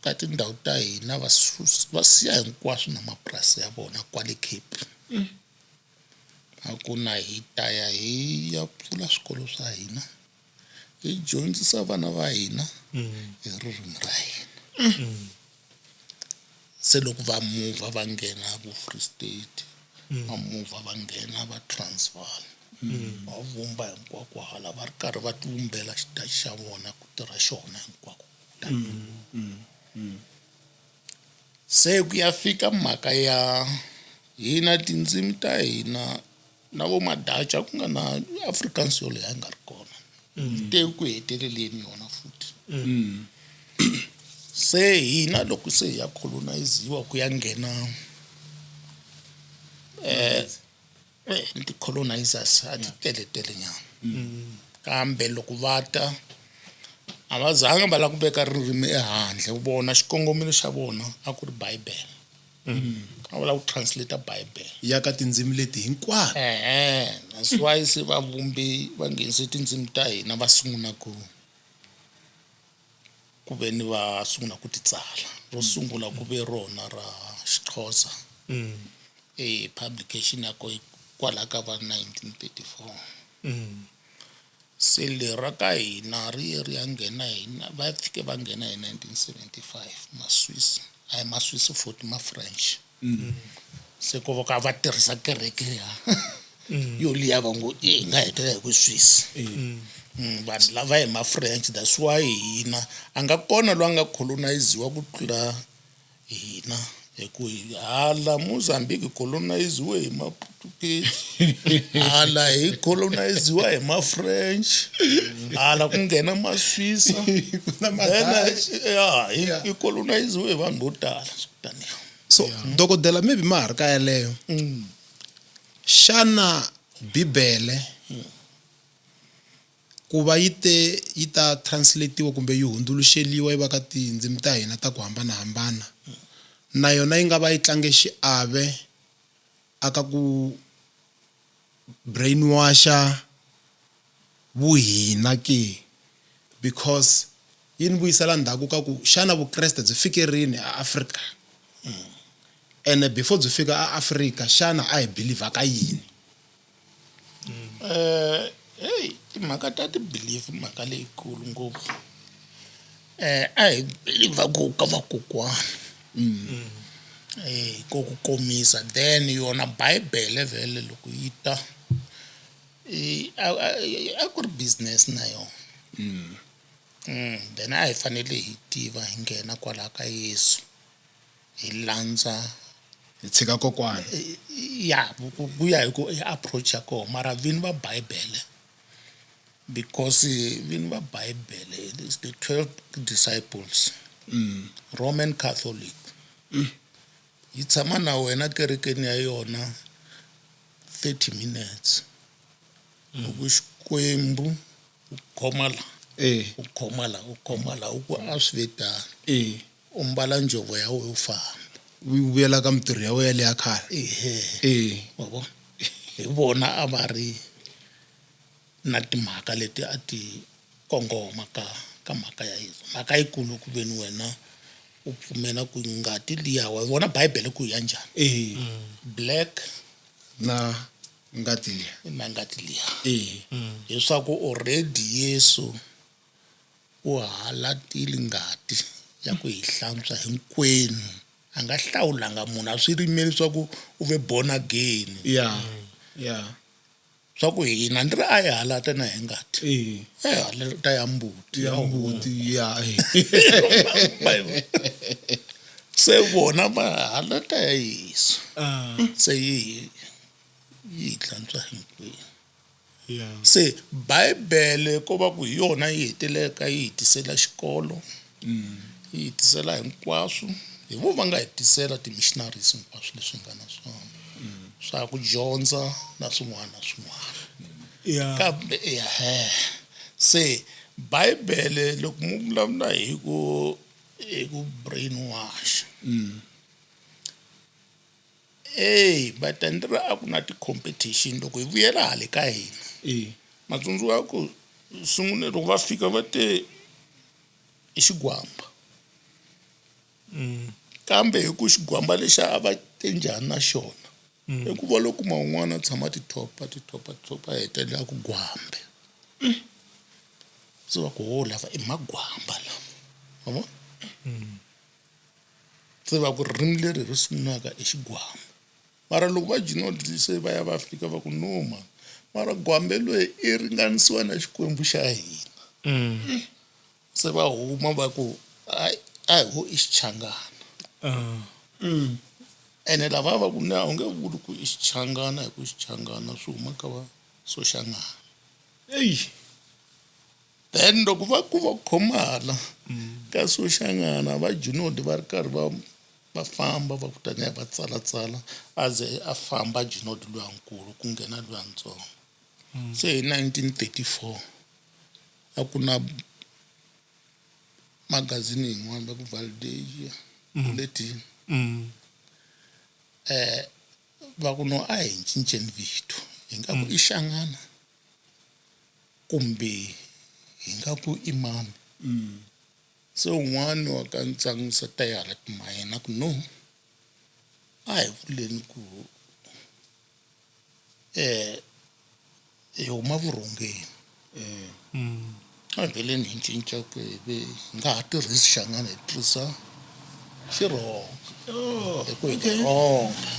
ka tindhawu ta hina va siya hinkwaswo na mapurasi ya vona kwale Cape. A ku na hi ta ya hi ya pfula swikolo swa hina hi dyondzisa vana va hina hi ririmi ra hina. Se loko va muvha va nghena vo Free State va muvha va nghena va Transvaal va vumba hinkwako hala va ri karhi va ti vumbela xitachi xa vona ku tirha xona hinkwako. Se ku ya fika mhaka ya hina tindzimi ta hina na vo madachi ku nga na Afrikaans yo leyi a nga ri kona te ku heteleleni yona futhi. Se hina loko se hi ya colonize-iwa ku ya nghena ti-colonizers a ti teletele nyana kambe loko va ta a va zanga va lava ku veka ririmi ehandle. Vona xikongomelo xa vona a ku ri Bible a va lava ku translate Bible ya ka tindzimi leti hinkwato. that's why se va vumbi va nghenise tindzimi ta hina va sungula ku ve ni va sungula ku ti tsala. Ro sungula ku ve rona ra Xixhosa publication ya ko kwala ka va 1934 se lera ka hina ri ya nghena hina va fike va nghena hi 1975 maswisi a hi maswisi futhi ma French se ko va ka va tirhisa kereke yo liya va ngo yi nga hetela hi ku Swiss vanhu lava hi ma French. That's why hina a nga kona loyi a nga colonize-iwa ku tlula hina hi ku hala Mozambique colonize-iwe hi ma Portuguese hala hi colonize-iwa hi ma French hala ku nghena ma Swiss hi colonize-iwe hi vanhu vo tala taniya. So dokodela maybe ma ha ri ka yeleyo xana Bibele ku va yi ta translate-iwa kumbe yi hundzuluxeliwa yi va ka tindzimi ta hina ta ku hambanahambana na yona yi nga va yi tlange xiave aka ku brainwasha vuhina ke because yi ni vuyisela ndzhaku ka ku xana vukreste byi fike rini eAfrika ene before byi fika eAfrika xana a hi believe ka yini. Timhaka ta ti-belief mhaka leyikulu ngopfu a hi believe ku ka vakokwana ko ku komisa then yona Bible vhele loko yi ta a ku ri business na yona then a hi fanele hi tiva hi nghena kwala ka Yesu hi landza hi tshika kokwana ya vuya hi ku approach ya kona mara vini va Bible because vini va Bible is the 12 disciples Roman Catholic yi tshama na wena kerekeni ya yona 30 minutes ku Xikwembu u khoma la u ku a swi vetana u mbala njhovo ya wena u famba vuyela ka mitirho ya wena leya khale wabo hi vona a va ri na timhaka leti a ti kongoma ka mhaka ya Yesu mhaka yikulu ku veni wena u pfumela ku ngati liya wa vona Bible ku ya njhani black na ngati liya na ngati liya leswaku already Yesu u halatile ngati ya ku hi hlantswa hinkwenu a nga hlawulanga munhu a swi rimeli leswaku u ve born again swa ku hina ndzi ri a hi halata na hi ngati halata ya mbuti se vona va halata ya Yesu se yi hlantswa hinkwenu se Bible ko va ku hi yona yi heteleka yi hitisela xikolo yi hitisela hinkwaswo hi vo nga hetisela ti-missionaries hinkwaswo leswi nga na swona swa ku dyondza na swin'wana na swin'wana kambe se Bible loko mu vulavula hi ku brainwash but ndzi a ku na ti-competition loko hi vuyela hale ka hina matsundzuka ku sungule loko va fika va te i xigwamba kambe hi ku xigwamba lexi a va te njhani na xona i ku va loko kuma un'wana a tshama titopa hetelela ku gwambe se va ku lava i magwamba lama vabo se va ku ririmi leri ri sungulaka i xigwamba mara loko va Junod se va ya va fika va ku noma mara gwambe loyi i ringanisiwa na Xikwembu xa hina se va huma va ku a hi ho i xichangana ene lava va ku na u nge vuli ku i xichangana hi ku xichangana swi huma ka va Soshangana then loko va ku va khomala ka Soshangana va Junod va ri karhi va famba va kutani va tsalatsala a ze a famba Junod loyankulu ku nghena loyantsongo se hi 1934 a ku na magazini yin'wana va ku Valdezia leti va ku no a hi cinceni vito hi nga ku i Xangana kumbe hi nga ku i mani se un'wana wa ka Ntsangisa tayala timayena ku no a hi vuleni ku hi huma vurhongeni a veleni hi cinca ku hi nga ha tirhisi Xangana hi tirhisa xirhonga hi ku hi rhonga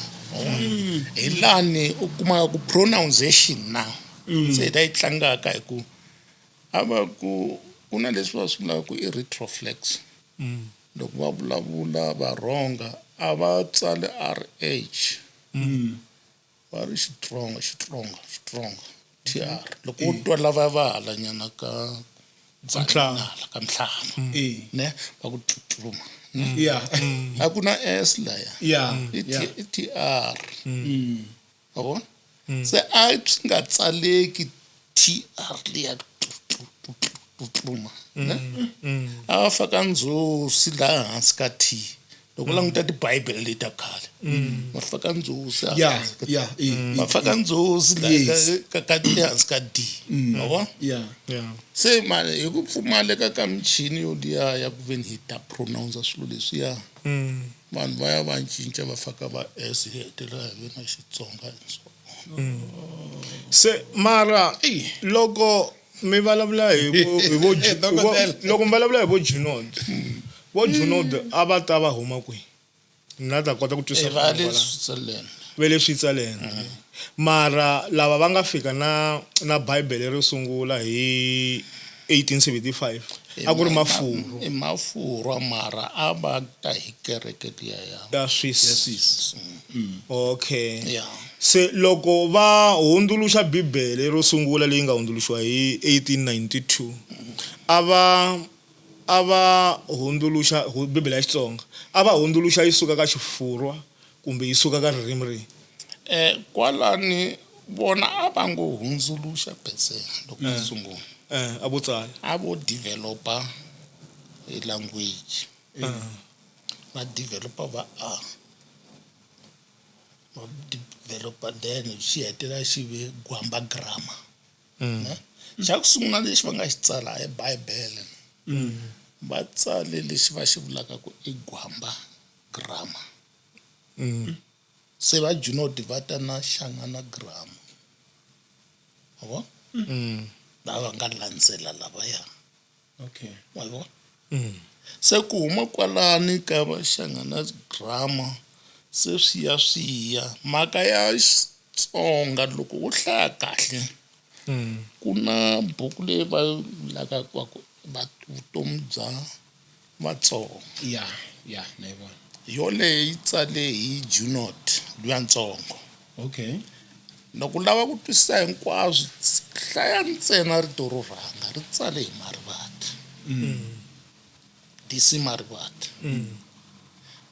hi lani u kuma ku pronunciation now se hi yi tlangaka hi ku a va ku ku na leswi va swi vulaka ku i retroflex loko va vulavula va rhonga a va tsali RH va ri xitronga TR loko u twa lava va halanyana ka ntsala ka ntlhanu ne va ku tutluma a ku na S laya i TR yabo se a swi nga tsaleki TR liya tutluma a va faka ndzhosi laha hansi ka T loko languta ti-Bible leta khale va faka ndzhosi va faka ndzhosi ka le hansi ka D yabo se mali hi ku pfumaleka ka michini yo liya ya ku veni hi ta pronounce swilo leswiya vanhu va ya va cinca va faka va S hetelela hi na Xitsonga se mara loko mi vulavula hi loko mi vulavula hi vo Junod a va ta va huma kwihi na ta kota ku twisisa va le Switzerland ve le Switzerland mara lava va nga fika na Bible ri sungula hi 1875 a ku ri Mafurwa i Mafurwa mara a va ta hi kereke liya ya ya Swiss. Okay. ya Se loko va hundzuluxa Bibele ro sungula leyi nga hundzuluxiwa hi 1892 a va hundzuluxa Bibele ya Xitsonga a va hundzuluxa yi suka ka Xifurwa kumbe yi suka ka ririmi rihi? kwalani vona a va ngo hundzuluxa pese loko sungula A vo tsala. a vo developa hi language va developa va developa then xi hetela xi ve Gwamba grammar xa ku sungula lexi va nga xi tsala hi Bibele va tsale lexi va xi vulaka ku i Gwamba grammar se va Junod va ta na Shangana grammar avo lava nga landzela lavaya Okay. wa vona se ku huma kwalani ka va Shangana grammar se swiya mhaka ya Xitsonga loko u hlaya kahle ku na buku leyi va vulaka ku vutomi bya Vatsonga Yeah, na yi vona. yoleyi tsale hi Junod lwantsongo Okay. loko u lava ku twisisa hinkwaswo hlaya ntsena rito ro rhanga ri tsale hi Marivate DC Marivate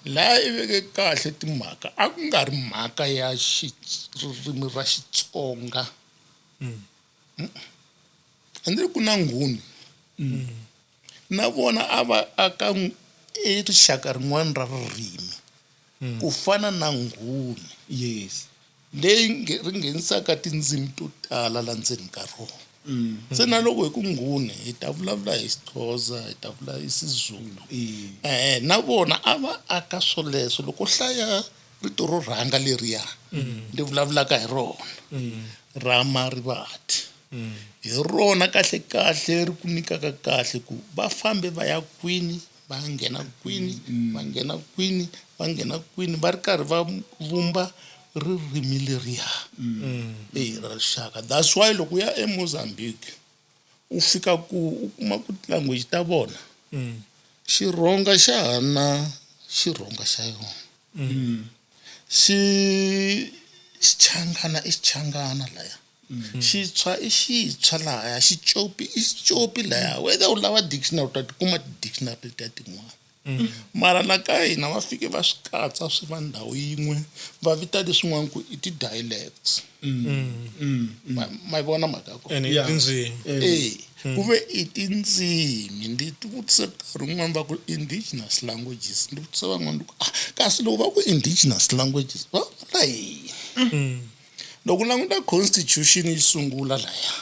laha i veke kahle timhaka a ku nga ri mhaka ya ririmi ra Xitsonga ende ku na Nguni na vona a va aka rixaka rin'wana ra ririmi ku fana na Nguni Yes. leyi ri nghenisaka tindzimi to tala la ndzeni ka rona se na loko hi ku Nguni hi ta vulavula hi Xixhosa hi ta vulavula hi Sizulu na vona a va aka swoleswo loko hlaya rito ro rhanga leriya ndi vulavulaka hi rona ra Marivate hi rona kahle kahle ri ku nyikaka kahle ku va fambe va ya kwini va nghena kwini va nghena kwini va nghena kwini va ri karhi va vumba ririmi leriya ra rixaka. That's why loko ya eMozambique u fika ku u kuma ku language ta vona Xirhonga xa ha na Xirhonga xa yona Xichangana i Xichangana laya Xitshwa i Xitshwa laya Xicopi i Xicopi laya whether u lava dictionary u ta tikuma ti-dictionary ta tin'wana mara la ka hina va fike va swi katsa swi va ndhawu yin'we va vita leswin'wana ku i ti-dialects ma vona mhaka ya kona ene tindzimi ku ve i tindzimi ndi ti vutise nkarhi wun'wana va ku indigenous languages ndi vutisa van'wana ku kasi loko va ku indigenous languages va vula yini loko u languta constitution yi sungula laya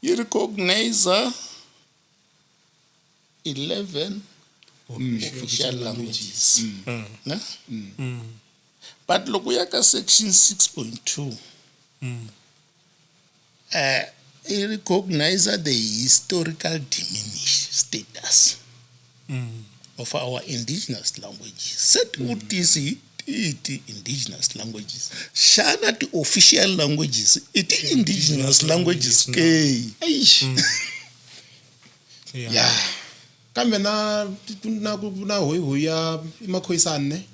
yi recognize 11 official languages but loko ya ka section 6.2 it recognizes the historical diminished status of our indigenous languages. Set what is it indigenous languages? Shana the official languages. It indigenous languages. Yeah. Kambe na hoyi ya Makhoyisani ne?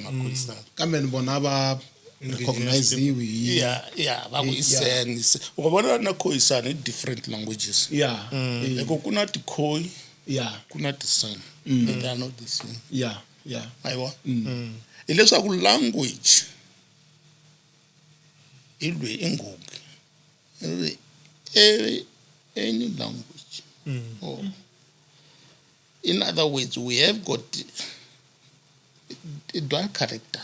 Makhoyisani. Kambe ni bona ba recognize hiwi. Yeah, va ku iseni. Ukubona na Khoyisani different languages. Yeah. Loko kuna ti Khoi, Yeah. kuna ti San. They are not the same. Yeah. Aiwa. Ileswaku language ilwe ingugu. Any language. In other words, we have got a dual character.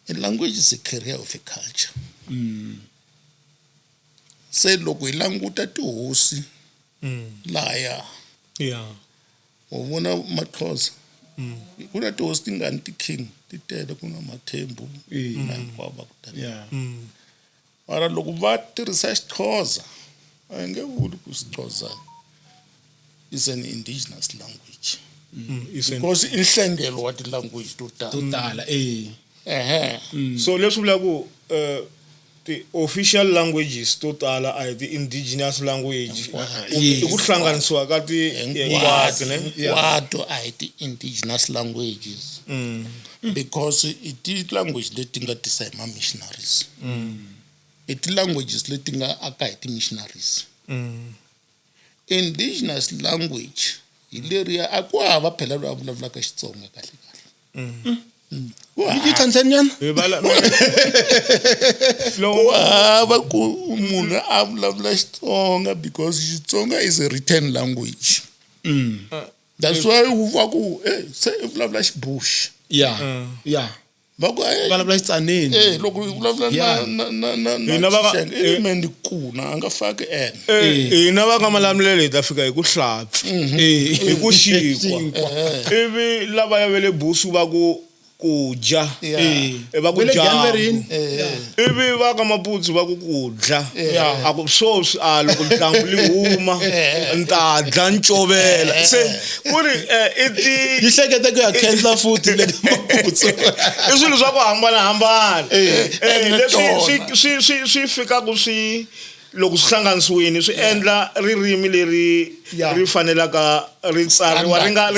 A language is a carrier of a culture. Se loko hi languta tihosi laya u vona Maxhosa ku na tihosi ti nga ni ti-king ti tele ku na Mathembu na hinkwavo va ku tala mara loko va tirhisa Xixhosa a hi nge vuli ku Xixhosa is an indigenous language because i nhlengelo wa ti-language to tala Totala so leswi vulaku ti-official languages to tala a hi ti-indigenous language Yes. i ku hlanganisiwa ka ti hinkwato ne hinkwato a hi ti-indigenous languages because i ti-language leti nga tisa hi ma-missionaries i ti-languages leti nga aka hi ti-missionaries indigenous language hi leriya a ku hava phela loyi a vulavulaka Xitsonga kahle kahle yi Tanzanian hi vala ku hava ku munhu a vulavula Xitsonga because Xitsonga is a written language that's why wu va ku se i vulavula Xibushi yeah va ku vulavula Xitsaneni loko hi vulavula Yeah. na Xishenge ni kuna a nga faki hina va ka malamulelo hi ta fika hi ku hlapfi hi ku xikwa ivi lava ya ve le busu va ku dya va ku Ve le dya Gamberini. ivi va ka maputsu va ku dya a ku swoswi a loko ntlangu li huma ni ta dya ncovela se ku ri yi hleketa ku ya khendla futhi le maputsu i swilo swa ku hambanahambana leswi swi fikaku swi loko swi hlanganisiwini swi endla ririmi leri ri fanelaka ri tsariwa ri nga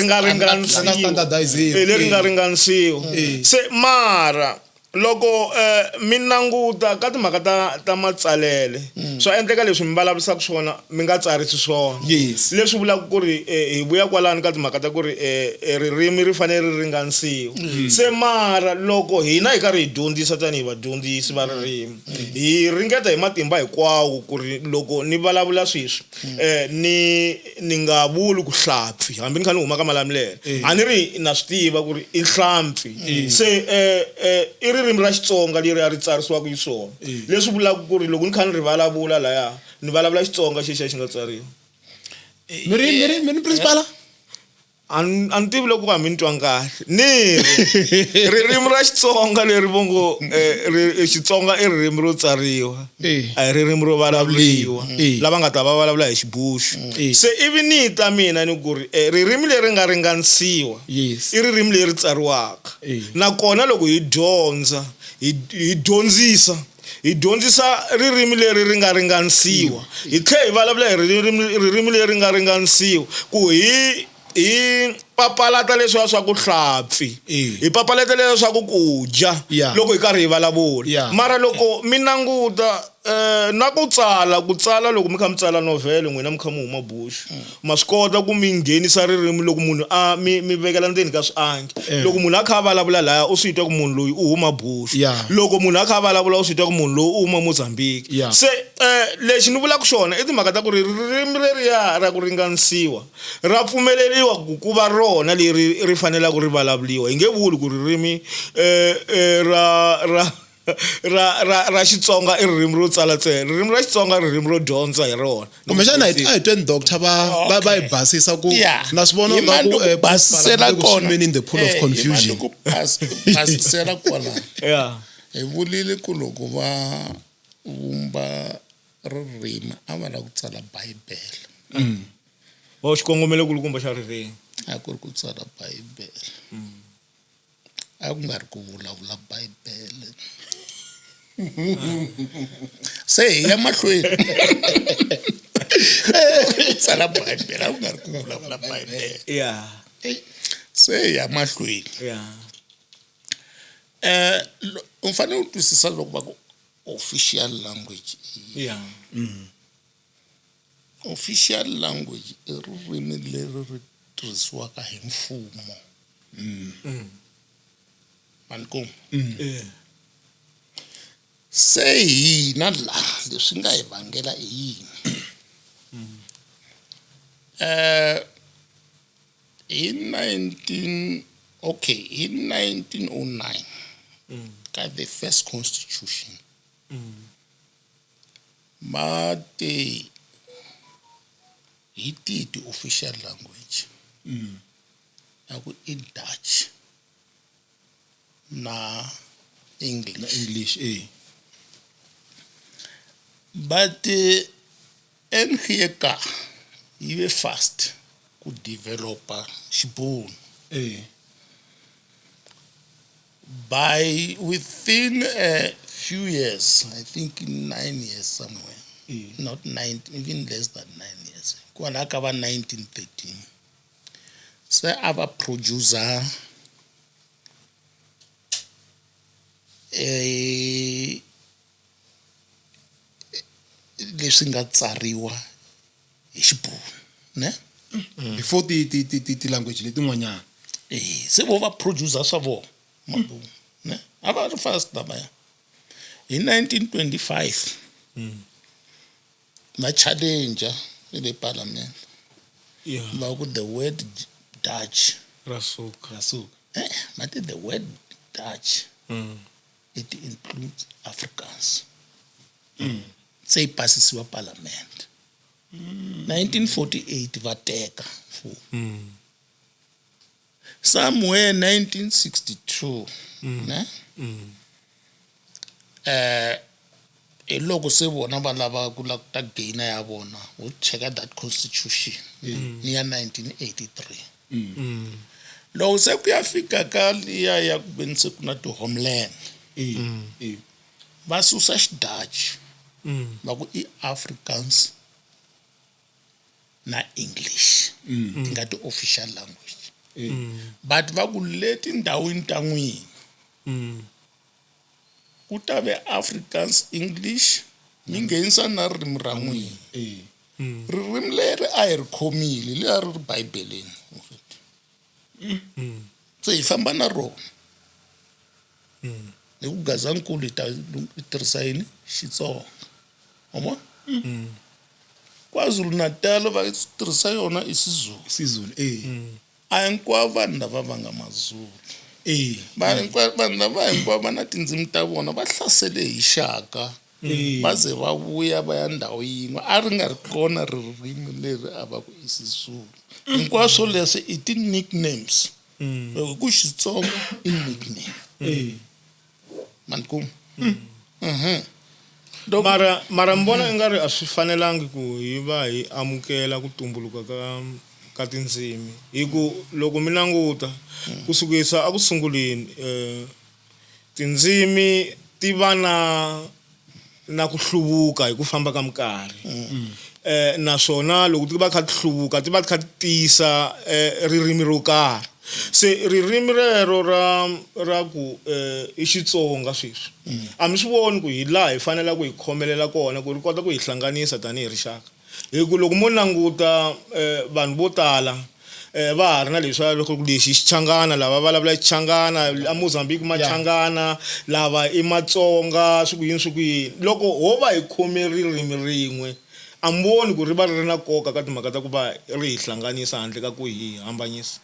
standardiziwa. leri nga ringanisiwa se mara loko mi languta ka timhaka ta matsalele swa endleka leswi mi vulavurisaka swona mi nga tsarisi swona Yes. leswi vulaka ku ri hi vuya kwalani ka timhaka ta ku ri ririmi ri fanele ri ringanisiwa se mara loko hina hi karhi hi dyondzisa tanihi vadyondzisi va ririmi hi ringeta hi matimba hinkwawo ku ri loko ni vulavula sweswi ni nga vuli ku hlapfi hambi ni kha ni huma ka malamulelo a ni ri na swi tiva ku ri i hlampfi se i ririmi ra Xitsonga leri a ri tsarisiwaka yi swona leswi vulaka ku ri loko ni kha ni ri vulavula laya ni vulavula Xitsonga xexiya xi nga tsariwa mi principala a ni tivi loko hambi ni twa kahle ni ririmi ra Xitsonga leri vongo Xitsonga i ririmi ro tsariwa a hi ririmi ro vulavuliwa lava nga ta va vulavula hi Xibushi se ivi ni ta mina ni ku ri ririmi leri nga ringanisiwa Yes. i ririmi leri tsariwaka nakona loko hi dyondza hi dyondzisa ririmi leri ri nga ringanisiwa hi tlhela hi vulavula hi ririmi leri nga ringanisiwa ku hi papalata leswiya swa ku hlapfi hi papalata leswiya swa ku dya loko hi karhi hi vulavula mara loko mi languta na ku tsala loko mi kha mi tsala novhele n'wina mi kha mi huma Bush ma swi kota ku mi nghenisa ririmi loko munhu mi vekela ndzeni ka swiangi loko munhu a kha a vulavula laya u swi twa ku munhu loyi u huma Bush loko munhu a kha a vulavula u swi twa ku munhu loyi u huma Mozambique se lexi ni vulaka xona i timhaka ta ku ri ririmi leriya ra ku ringanisiwa ra pfumeleriwa ku va rona leri ri fanelaka ri vulavuriwa hi nge vuli ku ririmi ra Xitsonga i ririmi ro tsala ntsena ririmi ra Xitsonga i ririmi ro dyondza hi rona kumbexana a hi tweni doctor va hi basisa ku na swi vona nga ku basisela kona in the pool of confusion basisela kona hi vulile ku loko va vumba ririmi a va lava ku tsala Bibele va xikongomelo kulukumba xa ririmi a ku ri ku tsala Bibele a ku nga ri ku vulavula Bibele se hi ya mahlweni tsala Bibele a ku nga ri ku vulavula Bibele se hi ya mahlweni u fanele u twisisa loko va ku official language official language i ririmi leri ri tirhisiwaka hi mfumo Malcolm se hina laha leswi nga hi vangela hi yini in 1909 ka the first constitution mate hi ti official language aku i Dutch na English but NGK yive fast ku developa Xibunu by within few years, I think 9 years somewhere. Not 9, even less than 9 years. Kwala ka ba 1913. Se aba producer leswi nga tsariwa hi Xibhunu, ne? before ti language letin'wanyana Se vo va producer swa vo mabunu, ne? Ava ri fast labaya. In 1925, ma challenger in the parliament. Yeah. About the word Dutch. Rasuka. But the word Dutch, it includes Afrikaans. Say passes your parliament. 1948 vateka. Somewhere 1962, ne? Loko se vona va lava ku la ta gain ya vona, wo cheka that constitution near 1983. Loko se ku ya fika ka liya ya ku beni se ku na ti homeland, va susa Xidutch, va ku i Afrikaans na English, ti nga ti official language. But va ku leti ndhawini ta n'wina ku ta ve Afrikaans, English, mi nghenisa na ririmi ra n'wina. Ririmi leri a hi ri khomile, leri a ri ri Bibeleni. Se hi famba na rona. Hi ku Gazankulu hi tirhisa yini? Xitsonga. Oma? KwaZulu Natal va tirhisa yona isiZulu a hinkwavo vanhu lava va nga Mazulu. Vanhu lava hinkwavo va na tindzimi ta vona va hlasele hi xaka. Va ze va vuya va ya ndhawu yin'we, a ri nga ri kona ririmi leri a va ku i Xizulu. Hinkwaswo leswi i ti-nicknames. Ku Xitsonga i nickname. Manku. Mara mbona ingari a swi fanelangi ku hi va hi amukela ku tumbuluka ka tindzimi. Hi ku loko mi languta ku sukisa a ku sunguleni tindzimi ti va na ku hluvuka hi ku famba ka minkarhi. Naswona loko ti va kha ti hluvuka ti va ti kha ti tisa ririmi ro karhi. Se ririmi rero ra ku i Xitsonga sweswi a mi swi voni ku hi laha hi fanela ku hi khomelela kona ku ri kota ku hi hlanganisa tanihi rixaka. Hi ku loko mo languta vanhu vo tala va ha ri na leswiya loko lexi Xichangana, lava vulavula Xichangana, a Mozambique Machangana, lava i Matsonga, swi ku yini. Loko ho va hi khome ririmi rin'we a mi voni ku ri va ri na nkoka ka timhaka ta ku va ri hi hlanganisa handle ka ku hi hambanyisa.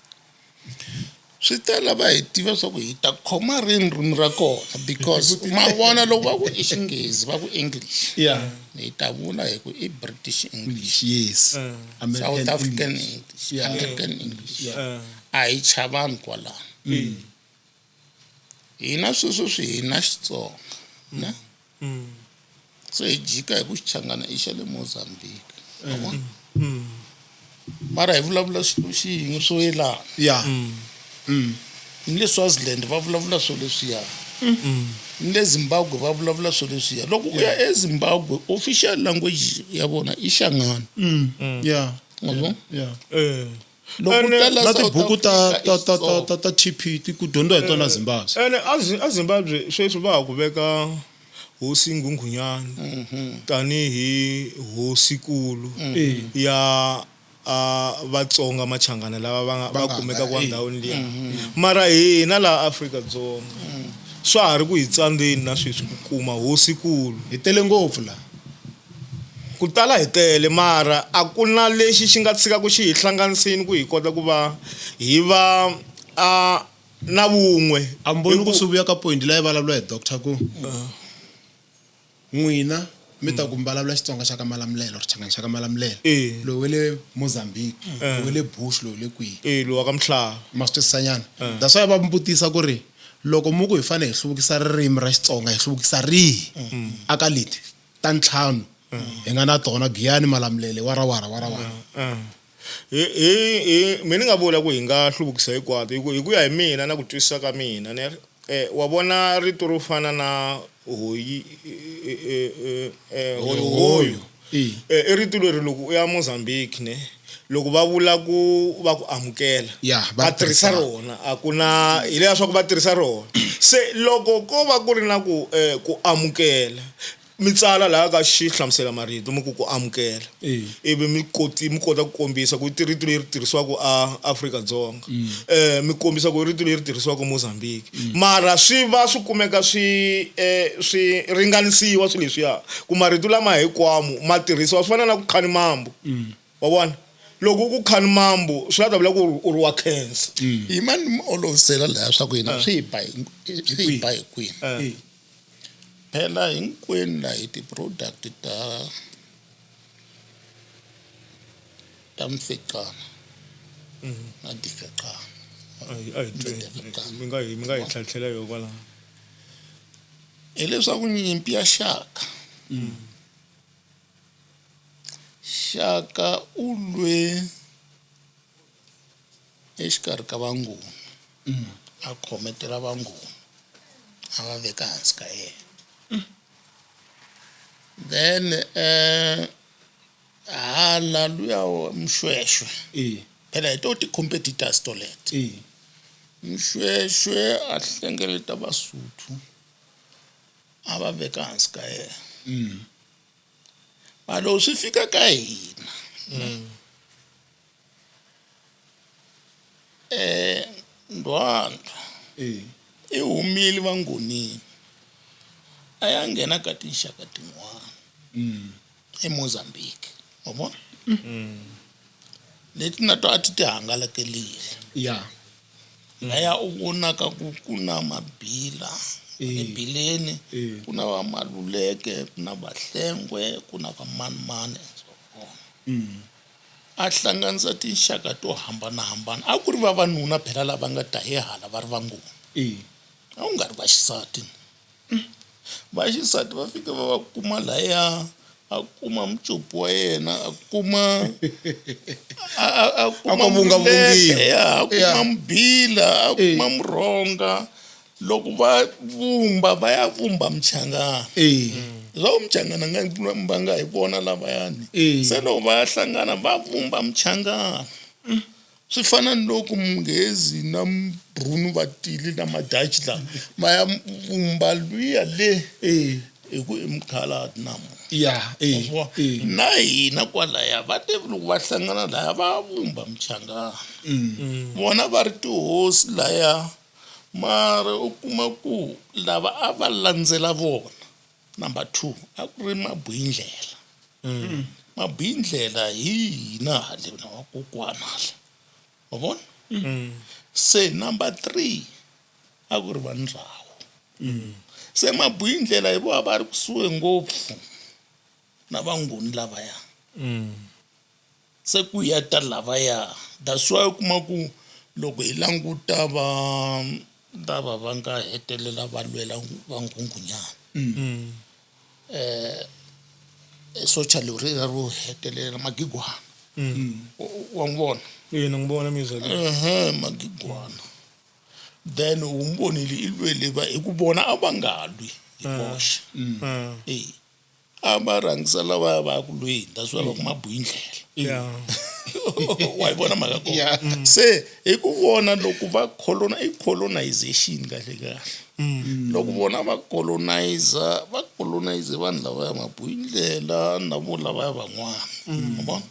Swi ta lava hi tiva swa ku hi ta khoma ririmi ra kona, because ma vona loko va ku i Xinghezi va ku English. Hi ta vula hi ku i British English. Yes. South African English, American English. A hi chavani kwalano. Hina sweswo swi hina Xitsonga, ne? So hi jika hi ku Xichangana i xa le Mozambique. Mara hi vulavula xiyin'we swo yelana. Ni le Swaziland va vulavula swo leswiya. Ni le Zimbabwe va vulavula swo leswiya. Loko u ya eZimbabwe official language ya vona i Xangana. Na tibuku ta TP ti ku dyondziwa hi tona Zimbabwe. A Zimbabwe sweswi va ha ku veka hosi Nghunghunyana tanihi hosikulu ya Vatsonga Machangana lava va kumeka kwa ndhawini liya. Mara hina laha Afrika-Dzonga swa ha ri ku hi tsandzeni na sweswi ku kuma hosikulu. Hi tele ngopfu la. Ku tala hi tele mara a ku na lexi xi nga tshika ku xi hi hlanganisini ku hi kota ku va hi va na vun'we. A mi voni ku swi vuya ka point la yi vulavula hi Dr. ku n'wina mi ta ku vulavula Xitsonga xa ka Malamulele or Xichangana xa ka Malamulele. Lowu le Mozambique, lowu le Bush, lowu le kwihi. Lowu ka Mhlava. Ma swi twisisanyana. That's why va mi vutisa ku ri loko mu ku hi fanele hi hluvukisa ririmi ra Xitsonga hi hluvukisa rihi aka leti ta ntlhanu hi nga na tona Giyani, Malamulele, Warawara. Mina nga vula ku hi nga hluvukisa hinkwato hi ku ya hi mina na ku twisisa ka mina wa vona rito ro fana na hoyi hoyo i rito leri loko u ya Mozambique ne loko va vula ku va ku amukela va tirhisa rona a ku na hi leswaku va tirhisa rona se loko ko va ku ri na ku amukela mitsala laha ka xihlamusela marito mi ku amukela ivi mi kota ku kombisa ku rito leri tirhisiwaka Afrika-Dzonga mi kombisa ku rito leri tirhisiwaka Mozambique mara swi va swi kumeka swi ringanisiwa swilo leswiya ku marito lama hinkwawo ma tirhisiwa swi fana na ku khani mambo wa vona loko ku khani mambo swi la ta vula ku u ri wa cancer hi mani mi olovisela laha swa ku hina swi hi ba hi kwini phela hinkwenu la hi ti-product ta mfecana na difecana mi nga hi tlhatlhela yo kwala hileswaku nyimpi ya Shaka u lwe exikarhi ka Vangoni a khometela Vangoni a va veka hansi ka yena then hala luya Mshweshwe phela hi to ti-competitors toleto Mshweshwe a hlengeleta Vasotho a va veka hansi ka yena malo swi fika ka hina Ndwandwe i humile Vangonini a ya nghena ka tinxaka tin'wana eMozambique wa vona leti na to a ti hangalakelile laya u vonaka ku ku na mabhila ebileni ku na va Maluleke ku na Vahlengwe ku na va Manimane a hlanganisa tinxaka to hambanahambana a ku ri vavanuna phela lava nga ta hi hala va ri Vangoni a ku nga ri vaxisati vaxisati va fika va va kuma laya a kuma mucupu wa yena a kuma Muleke a kuma mbila a kuma Murhonga loko va ya vumba Mchangana zo Mchangana va nga hi vona lavayani se loko va ya hlangana va vumba Mchangana swi fana loko Munghezi na Bruno va tile na Madachi la va ya vumba luya le hi ku Mkhalati na na hina kwalaya va te loko va hlangana laya va vumba Mchangana vona va ri tihosi laya mara u kuma ku lava a va landzela vona number 2 a ku ri Mabuyindlela Mabuyindlela hina hale na vakokwana wa vona se number 3 a ku ri va Ndhawu se Mabuyindlela hi vo va ri kusuhi ngopfu na Vangoni lavaya se ku ya ta lavaya that's why u kuma ku loko hi languta va nga hetelela va lwela Vangungunyana social ro hetelela Magigwana wa n'wi ni n'wi vona mizali Magigwana then umbonile ilwele va hi ku vona a va nga lwi hi voxe a va rhangisa lava va ku lweni that's why va ku Mabuyindlela wa vona mhaka kona se hi ku vona loko va colonization kahle loko vona va colonize vanhu lava ya Mabuyindlela na vo lava ya van'wana vona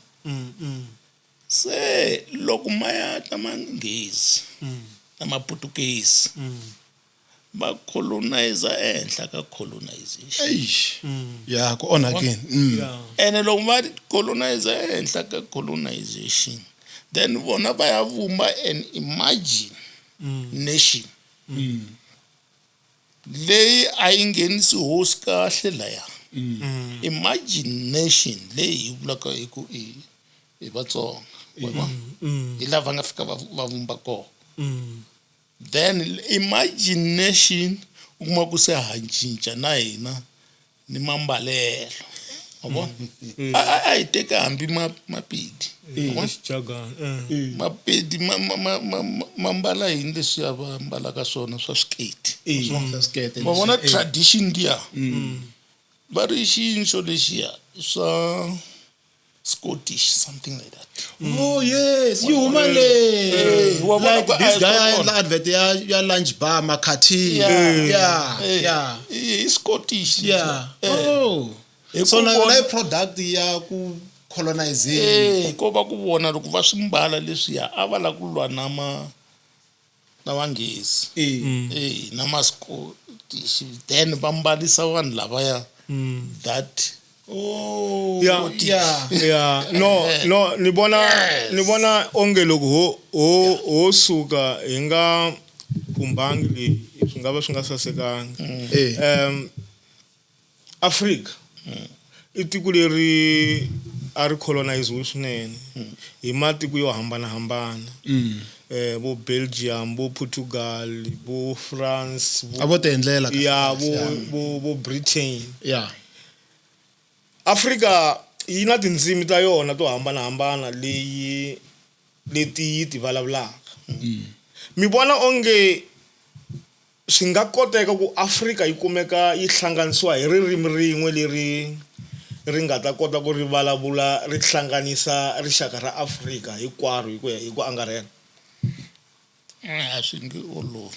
se loko maya ta Manghezi na Maputukezi va colonize ehenhla ka colonization ku onhakeni ene loko va colonize ehenhla ka colonization then vona va ya vumba an imagine nation leyi a yi nghenisi hosi kahle laya imagine nation leyi hi vulaka hi ku hi Vatsonga hi lava nga fika va vumba kona then imagination u kuma ku se ha cinca na hina ni mambalelo wabona a hi teka hambi mapedi xijagana mapedi ma mbala hi leswiya va mbalaka swona swa swiketi ma vona tradition liya va ri xinxo lexiya swa Scottish, something like that. Oh yes, you woman like this guy in the advert ya lunch bar Makati. Yeah. He's Scottish. Yeah. Oh. So now like product ya ku colonizing. Ko va ku vona loko va swimbala leswiya a va la ku lwa na vanghezi. Na ma Scottish. Then va mbalisa vanhu lavaya that yeah no ni vona onge loko ho suka hi nga khumbangi leyi swi nga va swi nga sasekanga Africa i tiko leri a ri colonize swinene hi matiko yo hambanahambana vo Belgium vo Portugal vo France avo te endlela vo Britain yeah Africa yi na tindzimi ta yona to hambanahambana leti yi ti vulavulaka mi vona onge swi nga koteka ku Africa yi kumeka yi hlanganisiwa hi ririmi rin'we ri nga ta kota ku ri vulavula ri hlanganisa rixaka ra Africa hinkwaro hi ku angarhela a swi nge olovi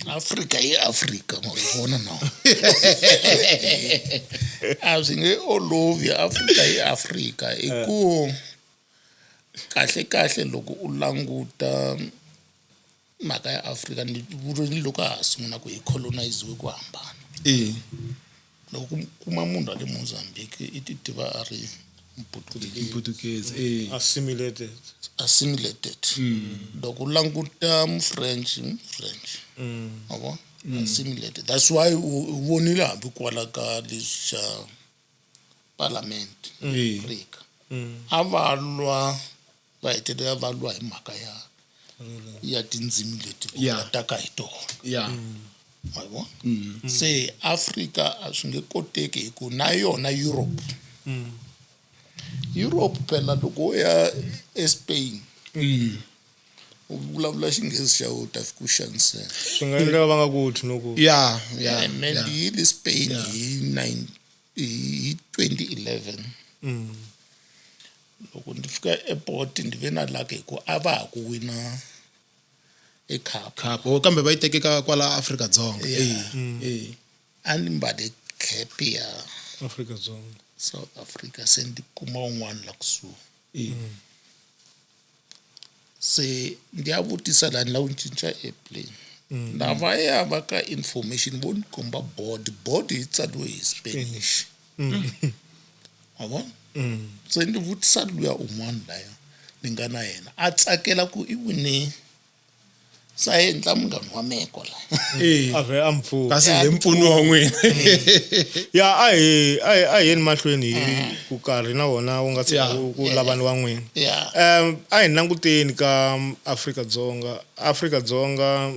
Africa hi Africa ma vona no a swi nge olovi Africa hi Africa hi ku kahle loko u languta mhaka ya Africa ni vuri loko ha sungula ku hi colonize ku hambana loko kuma munhu wa le Mozambique i ti tiva a ri Portuguese assimilated loko u languta French abo assimilated that's why u vonile hambi kwala ka leswa parliament Africa avalwa va hetelela valwa hi mhaka ya tindzimi leti ta ka hi tona yabo se Africa a swi nge koteki hi ku na yona Europe phela loko ya eSpain u vulavula xinghezi xa u ta fika u xanisela swi nga endleka va nga ku thi no ku mendi hi Spain hi 2011 loko ndi fika airport ndi ve na luck hi ku a va ha ku wina e cup kambe va yi tekeka kwala Afrika-Dzonga a ni mbale cap ya Afrika-Dzonga South Africa se ndi kuma un'wana la kusuhi se ndi ya vutisa la ni la u cinca airplane lavaya va ka information vo ni komba board yi tsariwe hi Spanish wabona se ndi vutisa luya un'wana laya ni nga na yena a tsakela ku i wine sa endla munghana wa meko la ave ampfu kasi hi mpfuno wa n'wina ya a hi mahlweni ku karhi na wona u nga ku lavani wa n'wina a hi languteni ka Afrika-Dzonga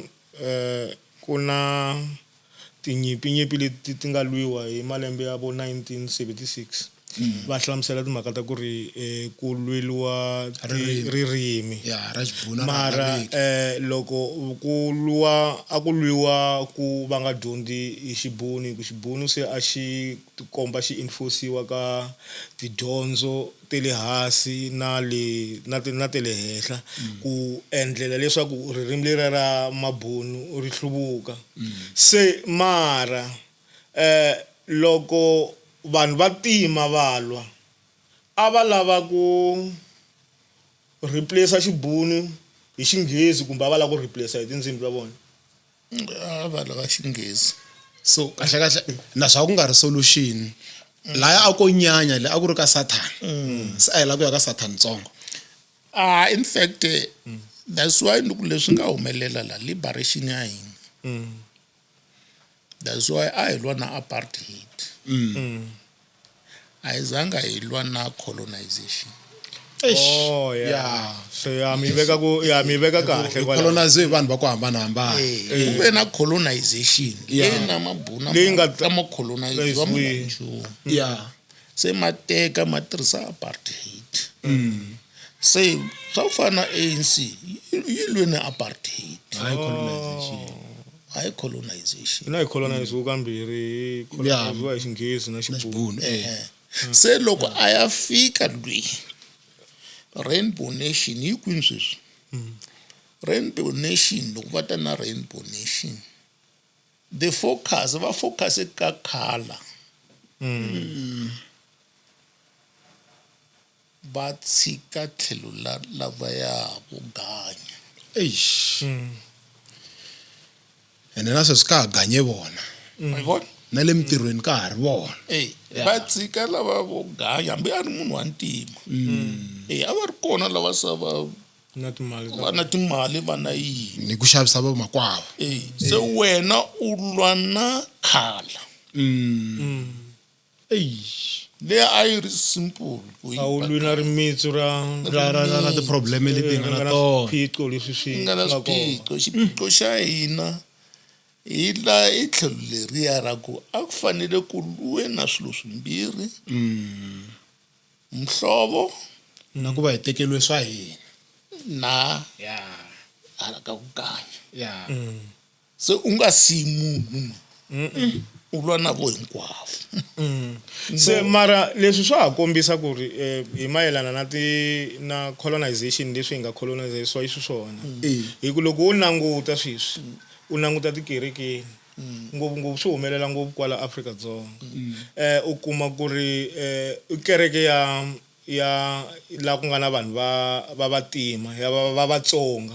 ku na tinyimpi leti ti nga lwiwa hi malembe ya vo 1976 va hlamusela timhaka ta ku ri ku lweliwa ririmi mara loko ku lwiwa ku va nga dyondzi hi Xibhunu ku Xibhunu se a xi komba xi enforciwa ka tidyondzo te le hansi na te le henhla ku endlela leswaku ririmi leri ra Mabhunu ri hluvuka se mara loko vanhu va tima valwa a va lava ku replace Xibhunu hi Xinghezi kumbe a va lava ku replace hi tindzimi ta vona a va lava Xinghezi so kahle na swa ku nga ri solution laya a ko nyanya le a ku ri ka Satan se a hela ku ya ka Satan tsongo in fact that's why loko leswi nga humelela la liberation ya hina that's why a hi lwa na apartheid a hi zanga hi lwa na colonization Oh yeah. So mi veka kahle kwala. Colonize vanhu va ku hambanahambana. Kuve na colonization na mabuna Leyi nga kama colonize wa munhu. Yeah. Se mateka matirhisa apartheid. Se swa fana ANC yi lweni apartheid. Hayi colonization. Hayi colonization. Na colonize ukambirhi colonize wa Xinghezi na Xibhunu. Se loko a ya fika lwi Rainbow Nation yi kwini sweswi. Rainbow Nation loko va ta na Rainbow Nation the focus va focus eka color. Va tshika tlhelo lavaya vuganya. Eish. Ene na sweswi ka ha ganye vona. Mi vona? Na le mintirhweni ka ha ri vona. Va tshika lava vuganya hambi a ri munhu wa ntima. A va ri kona lava sava na timali va na timali va na yini. Ni ku xavisa va makwavo. Se wena u lwa na color. Eish. Leyi a yi ri simple. a wu lwi na rimitsu ra ti-problem leti nga na tona. swiphiqo leswi swi nga na swiphiqo. Xiphiqo xa hina hi la hi tlhelo leriya ra ku a ku fanele ku lwiwe na swilo swimbirhi. Mhlovo Na ku va hi tekeliwe swa hina. na Yeah. hala ka vuganya. Yeah. Se u nga siyi munhu u lwa na vo hinkwavo. se mara leswi swa ha kombisa ku ri hi mayelana na colonization leswi hi nga colonizesiwa xiswona hi ku loko u languta sweswi u languta tikerekeni ngopfungopfu swi humelela ngopfu kwala Afrika-Dzonga u kuma ku ri kereke ya la ku nga na vanhu va vatima ya va Vatsonga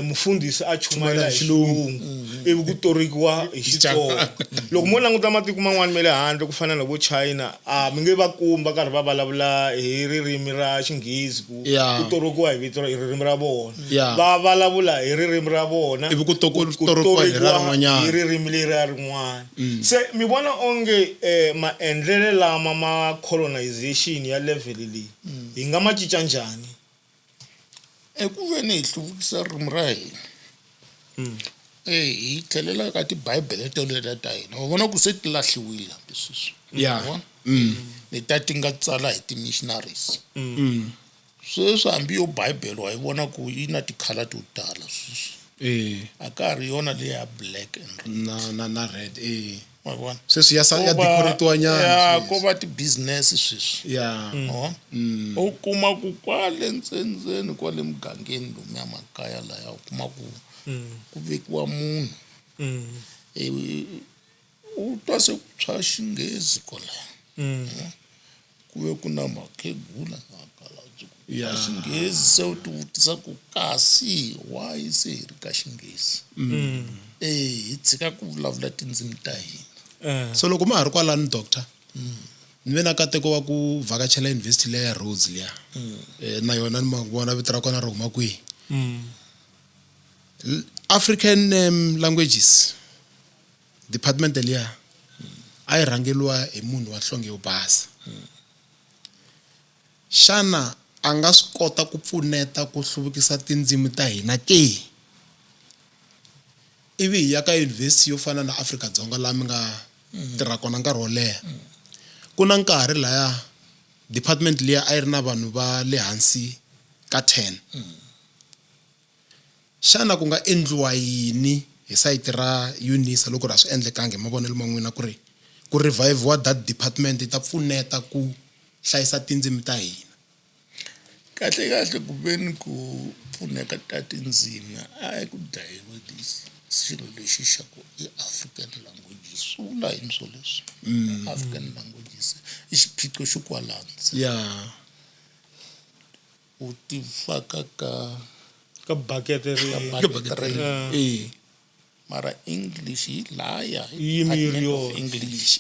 mufundhisi a chumayela hi xilungu ivi ku torikiwa hi Xitsonga. Loko mo languta matiko man'wana ma le handle ku fana na vo China mi nge va kumba karhi va vulavula hi ririmi ra Xinghezi ku torikiwa hi vito hi ririmi ra vona. Va vulavula hi ririmi ra vona ivi ku torikiwa hi ra rin'wanyana hi ririmi leri ra rin'wana. Se mi vona onge maendlele lama ma colonization ya level leyi hi nga ma cinca njhani? Ku ve ni hi hluvukisa ririmi ra hina. Hi tlhelela ka tibibele teleta ta hina u vona ku se ti lahliwile hambi sweswi. Leta ti nga tsala hi ti-missionaries. Sweswi hambi yo bibele wa yi vona ku yi na tikhala to tala sweswi. A ka ha ri yona leyi ya black and red. na red. Wa vona? Sweswi ya decoratiwa nyana. Ko va ti-business sweswi. U kuma ku kwale ntsenzeni kwale mugangeni lomuya makaya laya u kuma ku ku vekiwa munhu u twa se ku tshwa Xinghezi kwalaya. Ku ve ku na makhegula ya Xinghezi se u ti vutisa ku kasi why se hi ri ka Xinghezi. Hi tshika ku vulavula tindzimi ta hina. So loko ma ha ri kwalani doctor ni ve na nkateko wa ku vhakachela university leya Rhodes liya na yona ni ma vona vito ra kona ri huma kwihi. African languages department liya a yi rhangeliwa hi munhu wa nhlonge yo basa. Xana a nga swi kota ku pfuneta ku hluvukisa tindzimi ta hina ke? Ivi hi ya ka university yo fana na Afrika-Dzonga laha mi nga tirha kona nkarhi wo leha ku na nkarhi laya department liya a yi ri na vanhu va le hansi ka 10. Xana ku nga endliwa yini hi sayiti ra UNISA loko ra swi endlekangi hi mavonelo ma n'wina ku ri ku revive that department ta pfuneta ku hlayisa tindzimi ta hina? Kahle ku veni ku pfuneka ta tindzimi a hi ku dlayiwa xilo lexi xa ku i-African languages. Swi vula yini swo leswi? African languages i xiphiqo xo kwalano. U ti faka ka bucket ri mara English yi laya yimiriwa English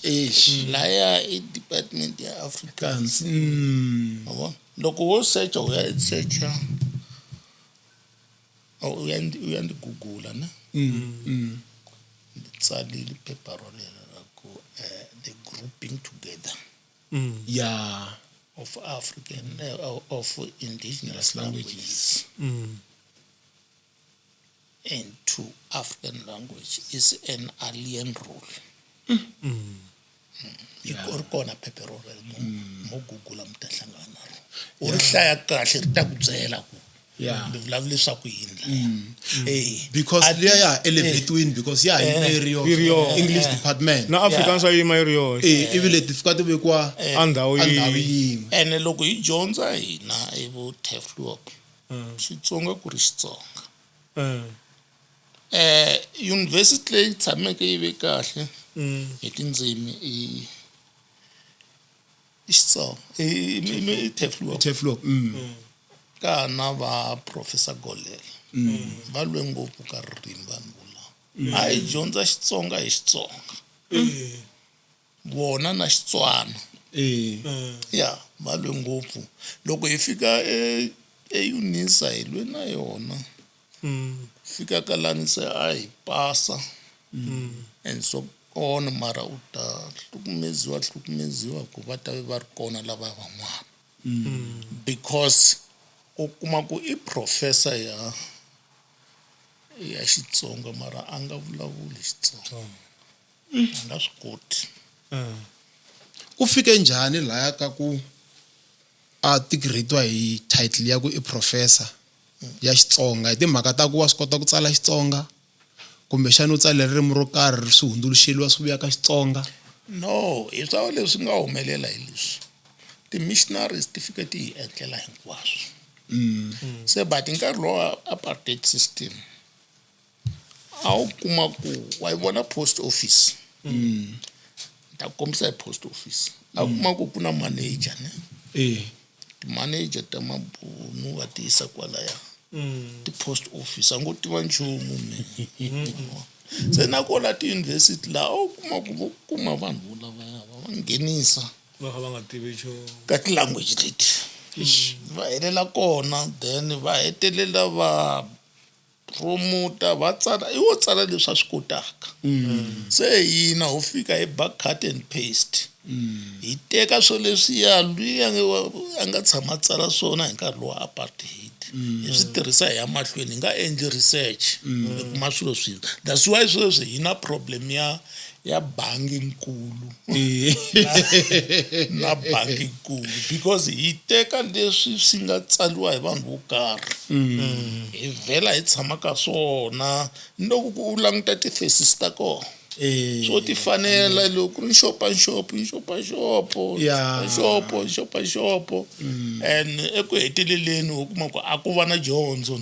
laya i department ya Afrikaans. Loko wo searcha u ya searcha u ya ndi Google na tsalile paper ro lera ku the grouping together. of African of indigenous languages into African language is an alien rule. Ri kona phephe ro mo Google mi ta hlangana na ro. U ri hlaya kahle ri ta ku byela ku ni vulavula leswaku yini. Because liya elevate because area English department na Afrikaans a yima yiri yoxe ivile difficult vekiwa andhawu andhawu yin'we. yin'we. And loko hi dyondza hina vo Tafelberg Xitsonga ku ri Xitsonga. University leyi tshameke yi ve kahle hi tindzimi i Xitsonga i Tafelberg. kana va Professor Golela va lwe ngopfu ka ririmi vanhu volava. A hi dyondza Xitsonga hi Xitsonga vona na Xitswana ya va lwe ngopfu. Loko hi fika eUNISA hi lwe na yona fika ka lani se a hi pasa and so on, mara u ta hlukumeziwa ku va ta va ri kona lava van'wana because u kuma ku i professor ya Xitsonga mara a nga vulavuli Xitsonga a nga swi koti. U fike njhani laya ka ku a tigretiwa hi title ya ku i professor ya Xitsonga hi timhaka ta ku wa swi kota ku tsala Xitsonga kumbe xana u tsale ririmi ro karhi swi hundzuluxeliwa swi vuya ka Xitsonga? No, hi swa leswi nga humelela hi leswi ti-missionaries ti fike ti hi endlela hinkwaswo. Se but nkarhi lowa apartheid system a wu kuma ku wa yi vona post office ta kombisa hi post office a kuma ku ku na manager ne ti-manager ta mabunu va ti yisa kwalaya ti-post office a ngo tiva nchumu ne. Se na kola ti-university laha u kuma ku vo kuma vanhu lavaya va nghenisa va nga tivi nchumu ka ti-language leti va helela kona then va hetelela va promoter va tsala i wo tsala leswi a swi kotaka. Se hina ho fika hi ba cut and paste hi teka swo leswiya luya a nga tshama tsala swona hi nkarhi lowa apartheid hi swi tirhisa hi ya mahlweni hi nga endli research hi kuma swilo swilo. That's why sweswi hi na problem ya bangi nkulu na bangi nkulu because hi teka leswi swi nga tsaliwa hi vanhu vo karhi hi vhela hi tshama ka swona loko ku u languta ti-faces ta kona so ti fanela loko ri xopaxopo and eku heteleleni u kuma ku a ku va na dyondzo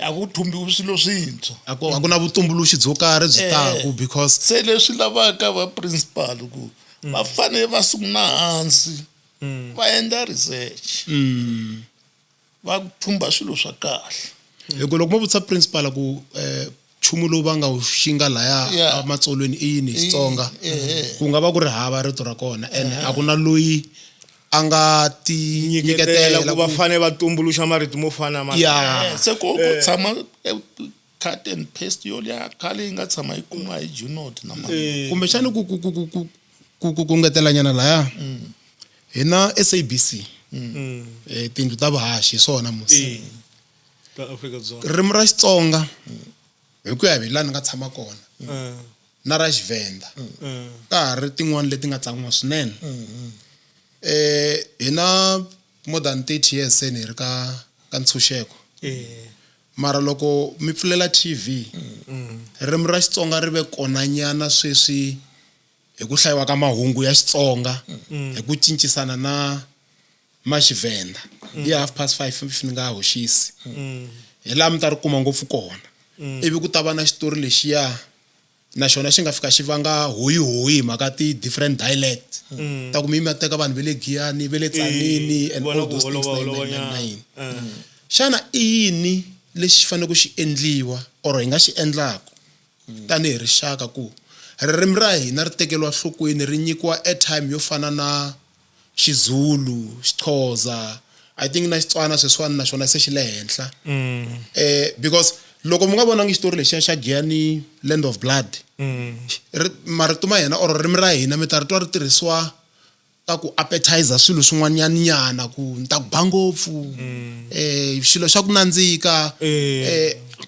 a ku thumbiwi swilo swintshwa a ku na vutumbuluxi byo karhi byi taku because se leswi lavaka va principal ku va fanele va sungula hansi va endla research va thumba swilo swa kahle. Loko mo vutisa principal ku chumu lowu va nga wu xinga laya matsolweni i yini hi Xitsonga ku nga va ku ri hava rito ra kona and a ku na loyi a nga ti nyiketela ku va fane va tumbuluxa marito mo fana se ku tshama cut and paste yo ya khale yi nga tshama yi kuma hi Junod na kumbe xana ku ngetela nyana laya hi na SABC tindlu ta vuhaxi hi swona musi ta Afrika-Dzonga ririmi ra Xitsonga hi ku ya hi lani nga tshama kona na ra Xivenda ka ha ri tin'wana leti nga tsan'wa swinene. Hi na more than 30 years se ni ri ka ntshunxeko mara loko mi pfulela TV ririmi ra Xitsonga ri ve kona nyana sweswi hi ku hlayiwa ka mahungu ya Xitsonga hi ku cincisana na Maxivenda hi 5:30 ni nga hoxisi hi laha mi ta ri kuma ngopfu kona ivi ku ta va na xitori lexiya na xona xi nga fika xi vanga hoyi mhaka ti-different dialect ta ku mi teka vanhu va le Giyani va le Tzaneen and all those things xana i yini lexi fanele ku xi endliwa or hi nga xi endlaku tanihi rixaka ku ririmi ra hina ri tekeriwa nhlokweni ri nyikiwa airtime yo fana na Xizulu, Xixhosa, I think na Xitswana sweswiwani na xona se xi le henhla because loko mi nga vonangi xitori lexiya xa Giyani Land of Blood marito ma hina or ririmi ra hina mi ta ri twa ri tirhisiwa ka ku appetizer swilo swin'wanyana nyana ku nta ku ba ngopfu swilo swa ku nandzika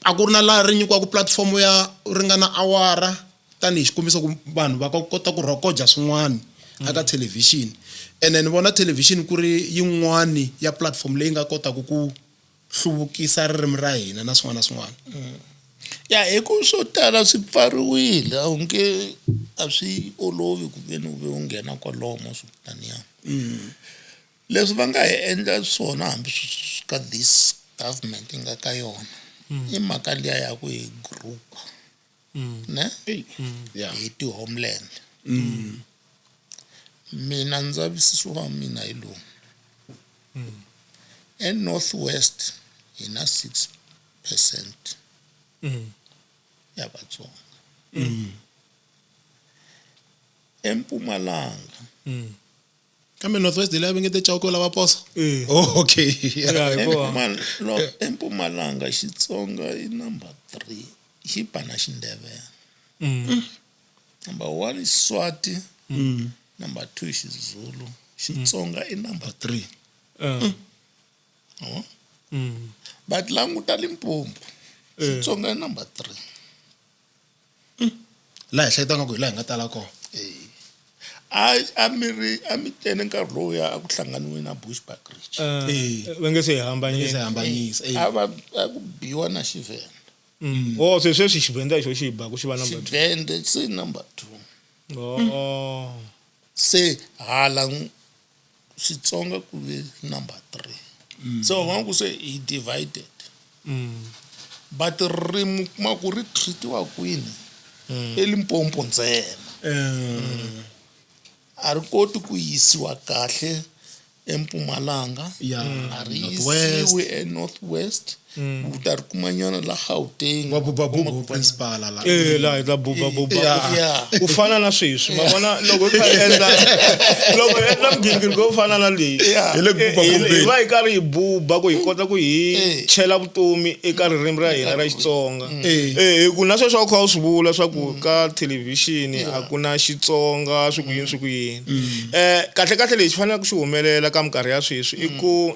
a ku ri na laha ri nyikiwaka platform ya ringana awara tanihi xikombiso ku vanhu va kota ku rhokoja swin'wana aka television ene ni vona television ku ri yin'wani ya platform leyi nga kotaka ku hluvukisa ririmi ra hina na swin'wana na swin'wana ya hi ku swo tala swi pfariwile a wu nge a swi olovi ku ve ni u ve u nghena kwalomo swi taniya leswi va nga hi endla swona hambi ka this government yi nga ka yona i mhaka liya ya ku hi group ne hi ti-homeland mina ndzavisiso wa mina hi lowu eNorthwest hi na 6% ya Vatsonga eMpumalanga kambe Northwest ile avengete chauko lava posa okay eMpumalanga Xitsonga i number 3 xipa na Xindebele number 1 is Swati number 2 is Zulu Xitsonga i number 3 but languta Limpopo Xitsonga i number 3 la hi hlayetanga ku hi la hi nga tala kona a mi tene nkarhi lowu ya ku hlanganiwe na Bushbuckridge va nge se hambanyisa a ku biwa na Xivenda se sweswi Xivenda hi xo xi ba ku xi va number 2 Xivenda se number 2 se hala Xitsonga ku ve number 3 so va ku se he divided but ririmi kuma ku ri treatiwa kwini eLimpopo ntsena a ri koti ku yisiwa kahle eMpumalanga a ri yisiwi eNorthwest u ta ri kuma nyana la Gauteng wa bubabubu principal la la hi ta buba ku fana na sweswi ma vona loko ka endla mgingiriko wo fana na leyi hi va hi karhi hi buba ku hi kota ku hi chela vutomi eka ririmi ra hina ra Xitsonga ku na sweswo kha u swi vula swa ku ka television a ku na Xitsonga swi ku yini kahle kahle lexi faneleke xi humelela ka minkarhi ya sweswi i ku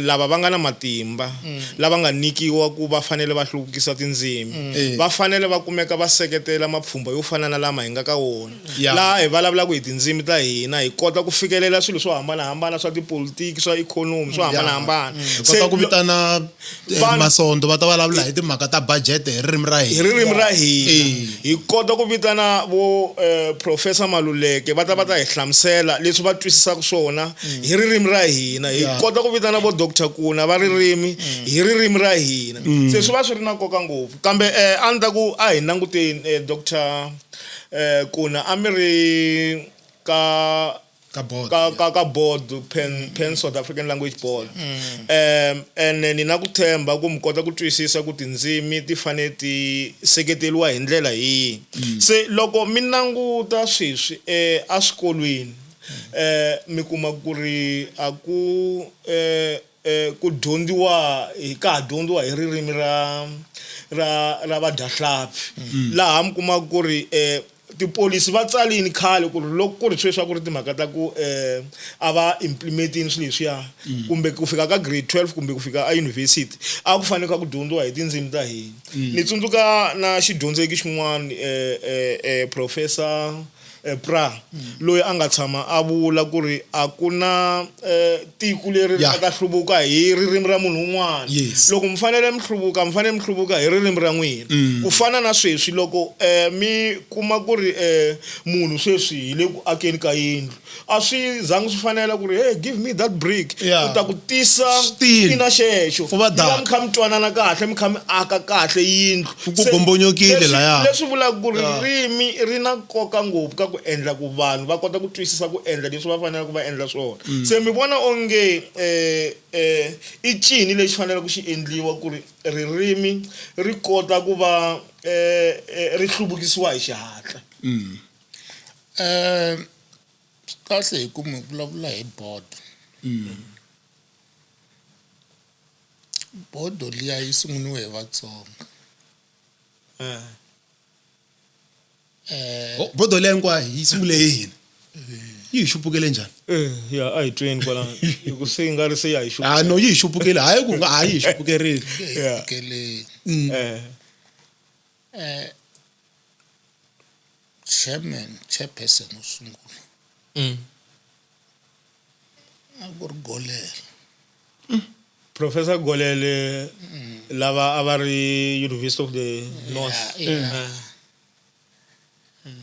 lava va nga na matimba lava nga nikiwa ku va fanele va hluvukisa tindzimi va fanele va kumeka va seketela mapfhumba yo fana na lama hi nga ka wona laha hi vulavulaka hi tindzimi ta hina hi kota ku fikelela swilo swo hambanahambana swa tipolitiki swa ikhonomi swo hambanahambana kota ku vitana masondo va ta vulavula hi timhaka ta budget hi ririmi ra hina hi kota ku vitana vo Professor Maluleke va ta hi hlamusela leswi va twisisaka swona hi ririmi ra hina hi kota ku vitana vo Dr. Kuna va ririmi hi ririmi ra hina se swi va swi ri na nkoka ngopfu kambe a ni ta ku a hi languteni Dr. Kuna a mi ri ka board Pan South African Language Board ene ni na ku themba ku mi kota ku twisisa ku tindzimi ti fane ti seketeliwa hi ndlela yihi se loko mi languta sweswi eswikolweni mi kuma ku ri a ku dyondziwa ka dyondziwa hi ririmi ra vadyahlampfi laha mi kuma ku ri tipolisi va tsalini khale ku ri loko ku ri sweswi ku ri timhaka ta ku a va implementini swilo leswiya kumbe ku fika ka grade 12 kumbe ku fika a university a ku fanele ku dyondziwa hi tindzimi ta hina ni tsundzuka na xidyondzeki xin'wana Professor Pra loyi a nga tshama a vula ku ri a ku na tiko leri ri nga hluvuka hi ririmi ra munhu un'wana loko mi fanele mi hluvuka hi ririmi ra n'wina ku fana na sweswi loko mi kuma ku ri munhu sweswi hi le ku akeni ka yindlu a swi zangi swi fanela ku ri hey give me that brick u ta ku tisa ina xexo mi kha mi twanana kahle mi kha mi aka kahle yindlu ku gombonyokile laya leswi vulaka ku ri ririmi ri na nkoka ngopfu ka ku endla ku vanhu va kota ku twisisa ku endla leswi va fanele ku va endla swona se mi vona onge i cini lexi fanele ku xi endliwa ku ri ririmi ri kota ku va ri hluvukisiwa hi xihatla kahle hi ku mi vulavula hi bodo liya yi sunguniwe hi Vatsonga bodo leyi hinkwayo yi sungule yini yi hi xupukele njhani ya a hi tweni kwalano ku se yi nga ri se ya hi no yi hi xupukele hayi ku nga hayi hi xupukerile Kele chairperson wo sungula a ku ri Golela. Professor Golele lava a va ri University of the North.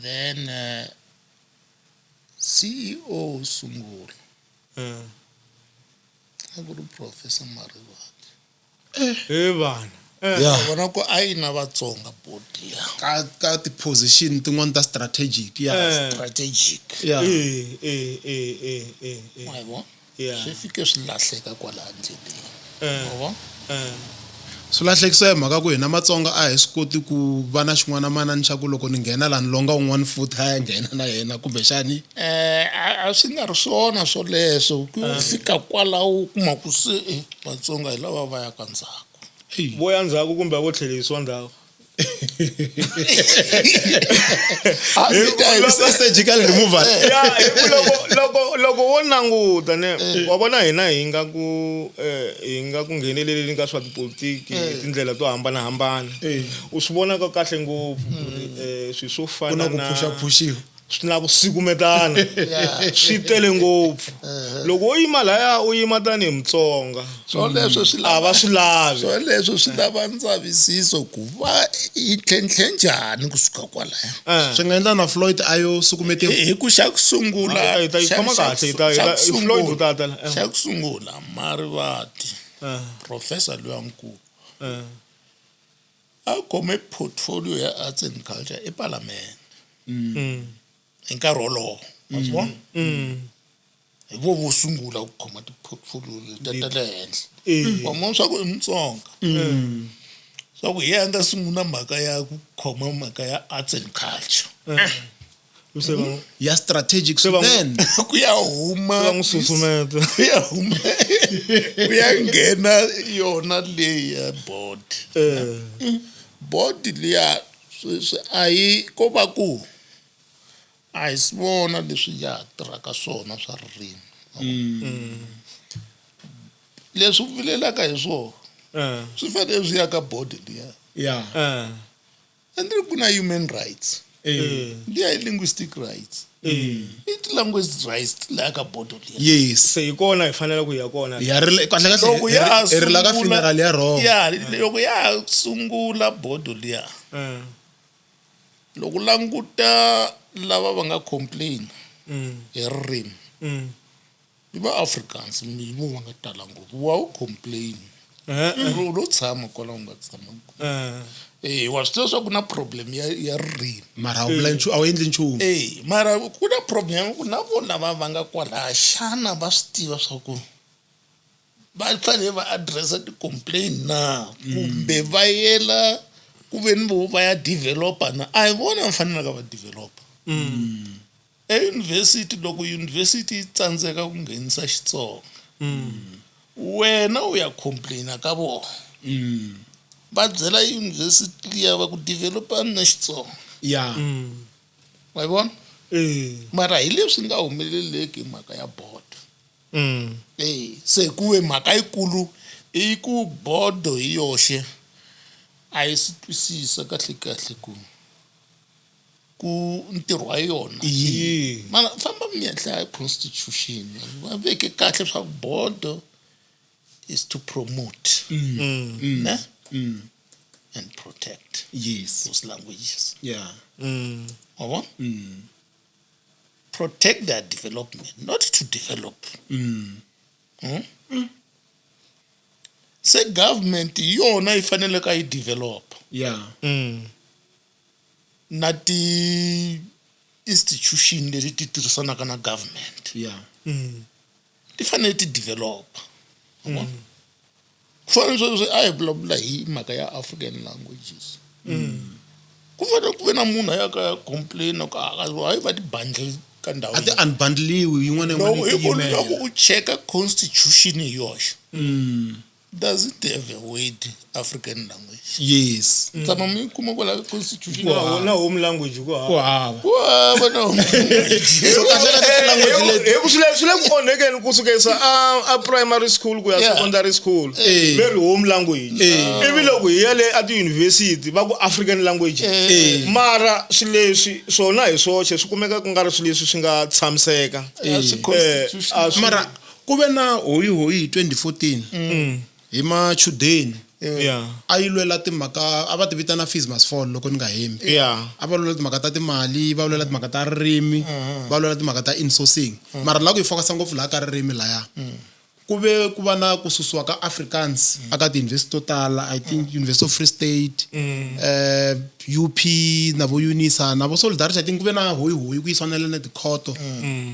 Then CEO wo sungula a ku ri Professor Marivate. Vana Vona ku a yi na Vatsonga board liya ka ti-position tin'wana ta strategic strategic. ya Ma hi vona? Yeah. Swi fike swi lahleka kwala ndleleni. Ma vona? swi lahlekisa hi mhaka ku hina Matsonga a hi swi koti ku va na xin'wana manani xa ku loko ni nghena laha ni longa un'wana futhi a ya nghena na yena kumbexani A swi nga ri swona swoleswo ku fika kwalaho u kuma ku se Vatsonga hi lava va yaka ndzhaku. vo ya ndzhaku kumbe vo tlhelisiwa ndzhaku surgical removal loko wo languta ne wa vona hina hi nga ku ngheneleleni ka swa tipolitiki hi tindlela to hambanahambana u swi vona kahle ngopfu swi swo fana ku phushiwa swi na ku sikumetana swi tele ngopfu loko u yima laya u yima tanihi Mutsonga swoleswo swi a va swi lavi swoleswo swi lava ndzavisiso ku va yi tlhentlhe njhani kusuka kwalaya. swi nga endla na Floyd ayo sukumetiwa Hi ku xa ku sungula hi ta yi khoma kahle Floyd u ta ta xa ku sungula Marivate professor loyankulu a khome portfolio ya arts and culture eParliament hi nkarhi wolowo ma swi vona hi vo sungula ku khoma ti-portfolio ta le henhla wa mona swa ku i Mutsonga swa ku hi ya nga sungula mhaka ya ku khoma mhaka ya arts and culture ya strategic then ku ya huma va n'wi susumeta ku ya nghena yona leyi ya board liya a yi ko va ku a hi swi vona leswi ya tirhaka swona swa ririmi leswi vilelaka hi swona swi fanele swi ya ka board liya ende ku na human rights liya hi linguistic rights i language rights la ka board liya yes se hi kona hi fanele ku ya kona ya ri kahle loko ya kahle ri la ka funeral ya wrong loko ya sungula board liya loko languta lava va nga complain hi ririmi i va Africans vo va nga tala ngopfu wa u complain lo tshama kwala u nga tshama wa swi tiva swa ku na problem ya ririmi mara a wu endli nchumu mara ku na problem ku na vona va nga kwala xana va swi tiva swa ku va fanele va addressa ti-complain na kumbe va yela ku ve ni vo va ya developer na a hi vona va fanelaka va developer eyunivhesiti loko yunivhesiti yi tsandzeka ku nghenisa Xitsonga wena u ya complaina ka vona va byela yunivhesiti liya va ku developa na Xitsonga wa yi vona mara hi leswi nga humeleleki hi mhaka ya board se ku ve mhaka yikulu i ku board hi yoxe a yi swi twisisa kahle ku ntirho wa yona mana famba mi ya hlaya constitution va veke kahle swa board is to promote and protect those languages protect their development not to develop se government yona yi fanele ka yi develop na ti-institution leti ti tirhisanaka na government ti fanele ti develop ku fanele sweswi a hi vulavula hi mhaka ya African languages ku fanele ku ve na munhu a ya ka ya complain ku hayi va ti-bundle ka ndhawu a ti unbundliwi yin'wana loko u cheka constitution hi yoxe does it have a weight African language? yes Tama mi kuma kwala constitution. na home language ku hava ku hava Wa bana. so kahle ka language leti swi le ku onhekeni kusukisa a primary school ku ya Yeah. secondary school very home language ivi loko hi ya le a tiyunivhesiti va ku African language mara swileswi swona hi swoxe swi kumeka ku nga ri swileswi swi nga tshamiseka Constitution. mara ku ve na hoyi hi 2014 hi machudeni yeah a yi lwela timhaka a va ti vitana fees must fall loko ni nga hembi yeah a va lwela timhaka ta timali va lwela timhaka ta ririmi va lwela timhaka ta insourcing mara la ku hi focus ngopfu laha ka ririmi laya ku ve ku va na ku susiwa ka Afrikaans aka ti-university to tala I think University of Free State UP na vo UNISA na vo Solidarity I think ku ve na hoyi ku yisana na tikhoto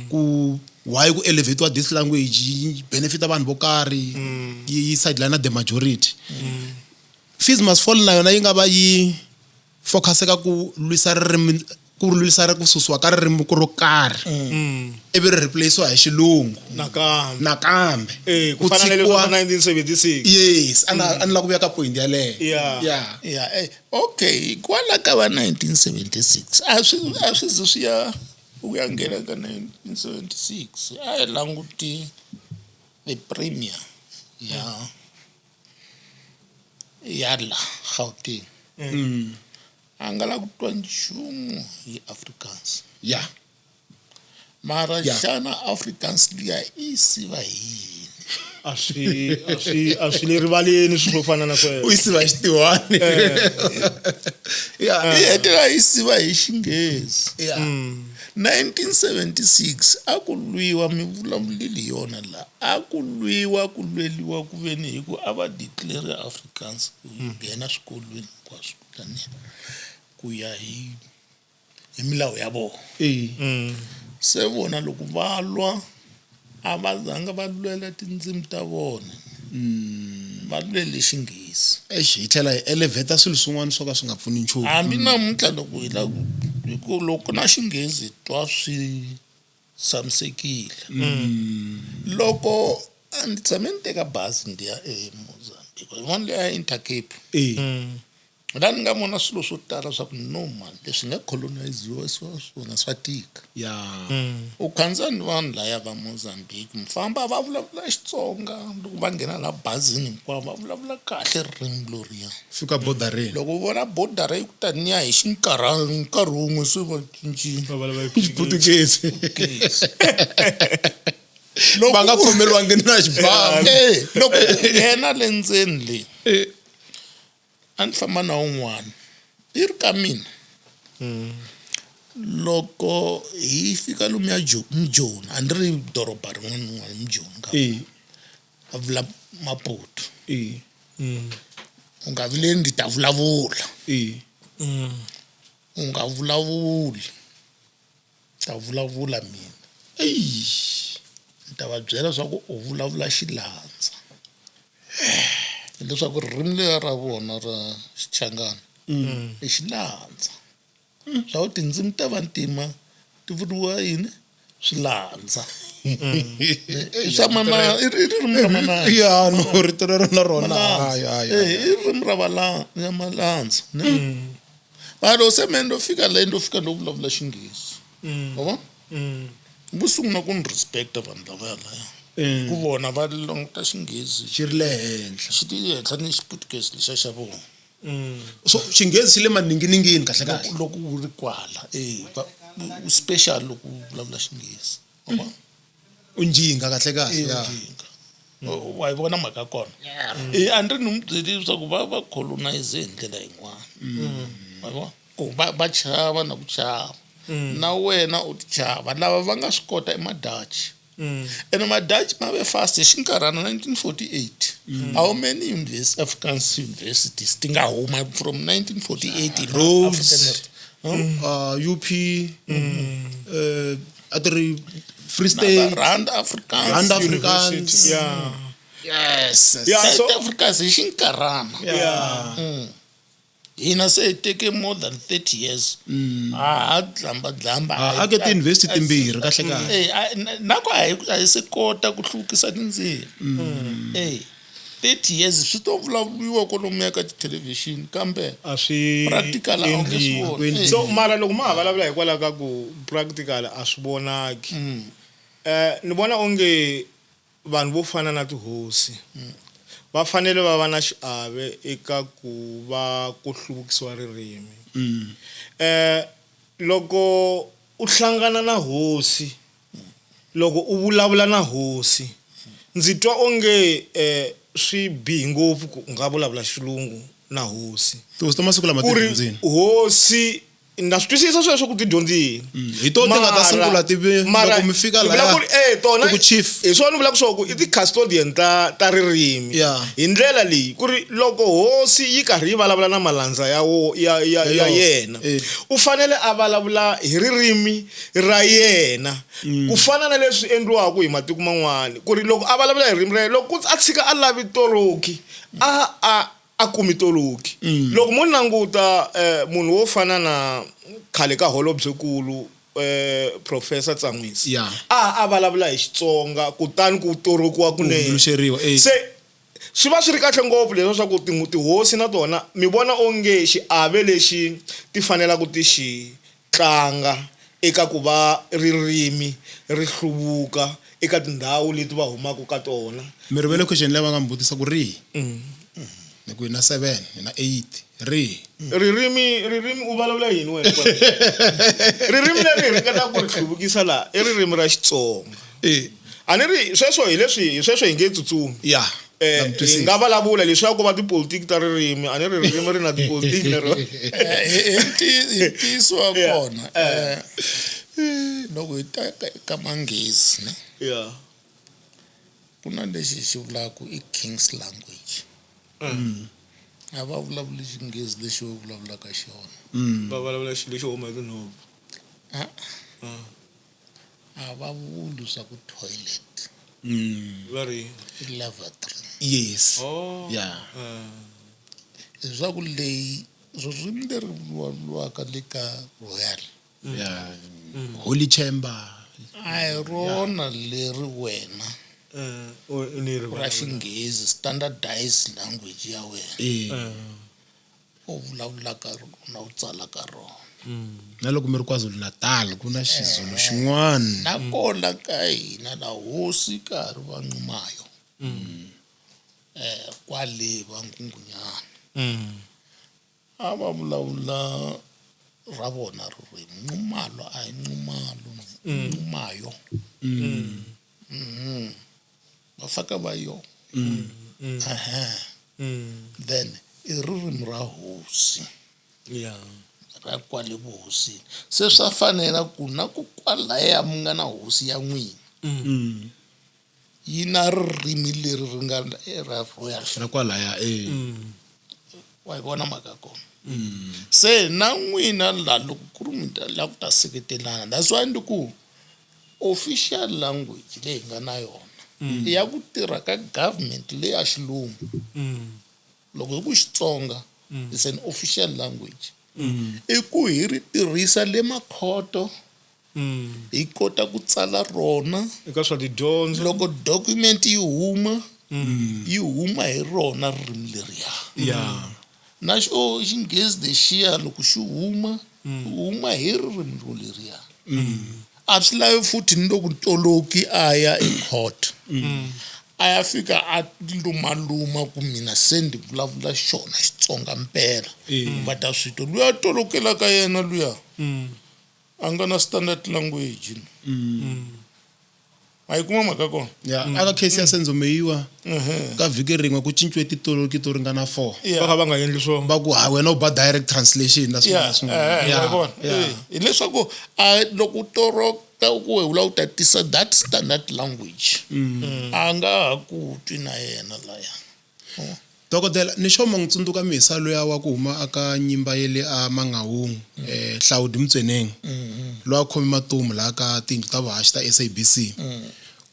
ku why ku elevate this language yi benefit vanhu vo karhi yi sideline the majority fees must fall na yona yi nga va yi focus ka ku lwisa ririmi ku susiwa ka ririmi ku ro karhi ivi ri replacewa hi xilungu nakambe ku fana na leswi 1976 yes ani la ku vuya ka point yaleyo Yeah. Okay, kwala ka va 1976. A swi zi swi ya u ya nghena ka 1976. A hi languti the premier ya la Gauteng. A nga la ku twa nchumu hi Afrikaans. yeah Mara Yeah. xana Afrikaans liya i siva hi yini? a swi le rivaleni swi swo fana na u sweswo yi siva xitiwani I hetela hi siva hi Xinghezi. yeah 1976 a ku lwiwa mivulavuleli yona la a ku lwiwa ku lweliwa ku veni hi ku a va declare Afrikaans ku nghena swikolweni hinkwaswo tanihi ku ya hi milawu ya vona. Se vona loko va lwa a va zanga va lwela tindzimi ta vona va lwele Xinghezi. hi tlhela hi elevate swilo swin'wana swo ka swi nga pfuni nchumu Hambi namuntlha loko hi la hi ku loko na Xinghezi twa swi tshamisekile. Loko a ndzi tshame ni teka bazi ndi ya eMozambique hi vona leya Intercape la ni nga vona swilo swo tala swa ku no man leswi nga coloniziwa swona swa tika. yeah U khandziya ni vanhu laya va Mozambique mfamba va vulavula Xitsonga loko va nghena la bazini hinkwavo va vulavula kahle ririmi loriya. fika bordereni Loko vona border yi ku taniya hi nkarhi wun'we swi va cincile. Portuguese Loko va nga khomeriwangi na xibamu loko nghena le ndzeni leyi a ni famba na un'wana yi ri ka mina loko hi fika lomu ya Mjoni a ni ri doroba rin'wana Mjoni ka a vula Maputo u nga vileli ndi ta vulavula u nga vulavuli ta vulavula mina ni ta va byela swa ku u vulavula Xilandza leswaku ririmi leri ra vona ra Xichangana i Xilandza swa ku tindzimi ta vantima ti vuriwa yini Swilandza swa mana i ririmi ra manana ya no rito rero na rona i ririmi ra Malandza va lo se me ndo fika ndo vulavula Xinghezi wa vusungula ku ni respect vanhu lavaya laya ku vona va languta Xinghezi xi ri le henhla xi ti henhla ni Xiputukezi lexa xa vona. so xinghezi xi le maninginingini kahle kahle Loko wu ri kwala special loko u vulavula Xinghezi u njinga kahle kahle ya wa yi vona mhaka kona a ni ri ni n'wi byeli leswaku va colonize hi ndlela yin'wana ku va chava na ku chava na wena u ti chava lava va nga swi kota i Madachi ene Madachi ma ve fast hi xinkarhana 1948 how many Afrikaans universities ti nga huma from 1948 Rhodes UP a ti ri Free State Rand Afrikaans Rand Afrikaans yes South Africa hi xinkarhana hina se hi teke more than 30 years dlamba a ke ti-university timbirhi kahle kahle nako a hi se kota ku hluvukisa tindzimi 30 years swi to vulavuriwa kwalomuya ka tithelevhixini kambe a swi practical a wu nge swi voni. so mara loko ma ha vulavula hikwalaho ka ku practical a swi vonaki ni vona onge vanhu vo fana na tihosi va fanele va va na xiave eka ku va ku hluvukisiwa ririmi loko u hlangana na hosi loko u vulavula na hosi ndzi twa onge swi bihi ngopfu ku nga vulavula xilungu na hosi tihosi ta masiku lama ku ri tidyondzini hosi na swi twisisa sweswo ku ti dyondzini hi to ti nga ta sungula loko mi fika laya tona ku chief hi swona ni vulaka swo ku i ti-custodian ta ririmi hi ndlela leyi ku ri loko hosi yi karhi yi vulavula na malandza ya yena u fanele a vulavula hi ririmi ra yena ku fana na leswi endliwaka hi matiko man'wana ku ri loko a vulavula hi ririmi ra yena loko a tshika a lavi toloki a kumi toloki loko mo languta munhu wo fana na khale ka holobyekulu professor Tsanwisi a vulavula hi Xitsonga kutani ku torokiwa kunene se swi va swi ri kahle ngopfu leswaku tihosi na tona mi vona onge xiave lexi ti fanela ku ti xi tlanga eka ku va ririmi ri hluvuka eka tindhawu leti va humaka ka tona mi rivele question leyi va nga mi vutisa ku rihi ni ku na 7 na 8 rihi ririmi u vulavula yini wena ririmi leri hi ringeta ku ri hluvukisa laha i ririmi ra Xitsonga a ni ri sweswo hi nge tsutsumi hi nga vulavula leswaku va tipolitiki ta ririmi a ni ri ririmi ri na tipolitiki lero hi ntiyiso wa kona loko hi ta eka manghezi ne ku na lexi xi vulaka i King's language a va vulavuli xinghezi lexi va vulavulaka xona va vulavula xilo xo huma hi tinhompfu a va vuli swa ku toilet va ri lavatory yes leswaku leyi ririmi leri vulavuriwaka le ka royal holy chamber a hi rona leri wena ra xinghezi standardized language ya wena u vulavulaka rona u tsalaka rona na loko mi ri KwaZulu Natal ku na xizulu xin'wana nakona ka hina la hosi karhi va Ncumayo kwale va Ngungunyana a va vulavula ra vona ririmi Nxumalo a hi Nxumalo Ncumayo va faka va yo then i ririmi ra hosi ra kwale vuhosini se swa fanela ku na ku kwalaya mi nga na hosi ya n'wina yi na ririmi leri ri nga ra royal na kwalaya wa hi vona mhaka kona se na n'wina la loko ku ri mi ta la ku ta seketelana that's why ndi ku official language leyi hi nga na yona ya ku tirha ka government leyi ya xilungu loko hi ku Xitsonga is an official language i ku hi ri tirhisa le makhoto hi kota ku tsala rona eka swa tidyondzo loko document yi huma hi rona ririmi leriya na xo xinghezi lexiya loko xi huma hi ririmi ro leriya a swi lavi futhi ni loko toloki a ya ecourt a ya fika a lumaluma ku mina se ndi vulavula xona Xitsonga mpela va ta swi twa luya tolokela ka yena luya a nga na standard language a yi kuma mhaka kona aka case ya Senzo Meyiwa ka vhiki rin'we ku cinciwe titoloki to ringana 4 va kha va nga endli swona va ku wena u ba direct translation na swin'wana hileswaku loko u toroka ku wevula u ta tisa that standard language a nga ha ku twi na yena laya dokodela ni xo mangutsundzuka misa loya wa ku huma aka nyimba yele a Mangaung Hlaudi Mtseneng lo a khomi matumu la ka tindlu ta vahaxi ta SABC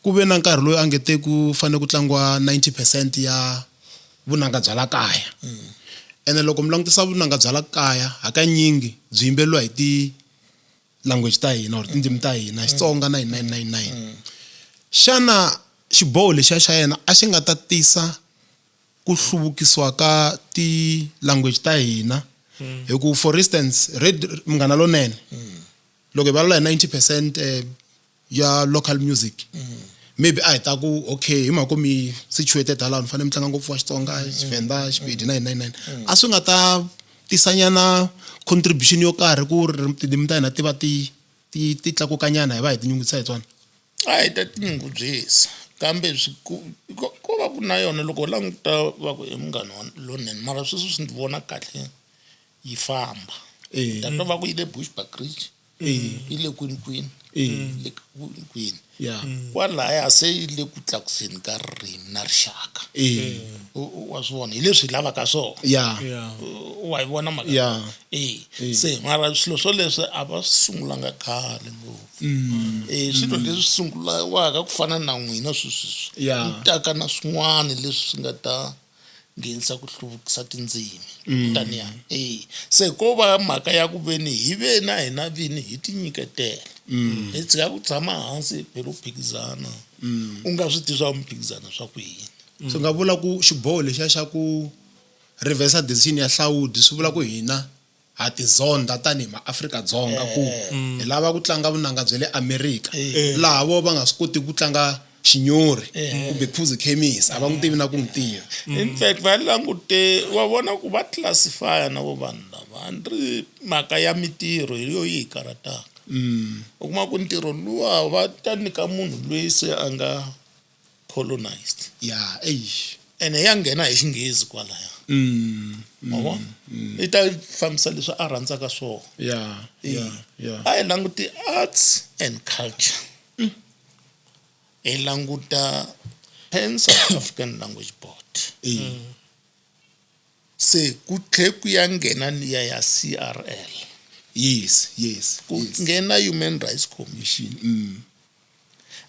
ku ve na nkarhi loyi a ngete ku fane ku tlangwa 90% ya vunanga bya la kaya ene loko mi langutisa vunanga bya la kaya hakanyingi byi yimbeliwa hi ti language ta hina or tindzimi ta hina Xitsonga 9999 xana xiboho lexi xa yena a xi nga ta tisa ku hluvukisiwa ka ti language ta hina hi ku for instance Munghana Lonene loko hi vulavula hi 90% ya local music maybe a hi ta ku okay hi mhaka mi situated hala ni fanele mi tlanga ngopfu wa Xitsonga Xivenda Xipedi 999 a swi nga ta tisanyana contribution yo karhi ku tindzimi ta hina ti va ti tlakukanyana hi va hi tinyungubyisa hi tona a hi ta tinyungubyisa kambe ko va ku na yona loko languta va ku Munghana Lonene mara sweswi swi ndzi vona kahle yi famba ta va ku yi le Bushbuckridge yi le kwini kwalaya se yi le ku tlakuseni ka ririmi na rixaka wa swi vona hi leswi hi lavaka swona wa hi vona mhaka se mara swilo swo leswi a va sungulanga khale ngopfu swilo leswi sungulawaka ku fana na n'wina sweswi yi taka na swin'wana leswi swi nga ta nghenisa ku hluvukisa tindzimi taniya se ko va mhaka ya ku veni hi ve na hina vini hi ti nyiketela hi tshika ku tshama hansi phela u phikizana u nga swi tivi swa mphikizana swa ku yini so nga vula ku xiboho lexiya xa ku reverse decision ya Hlawudi swi vula ku hina ha tizonda tanihi maAfrika-Dzonga ku hi lava ku tlanga vunanga bya le America laha vo va nga swi koti ku tlanga Xinyori kumbe Phuzi Khemis a va n'wi tivi na ku n'wi tiva in fact va langute wa vona ku va classify na vo vanhu lava ri mhaka ya mitirho hi yo yi karataka u kuma ku ntirho luwa va ta nyika munhu loyi se a nga colonized ene ya nghena hi Xinghezi kwalaya mavona i ta fambisa leswi a rhandzaka swona a hi languti arts and culture hi languta Pan South African Language Board se ku tlhe ku ya nghena liya ya CRL ku nghena Human Rights Commission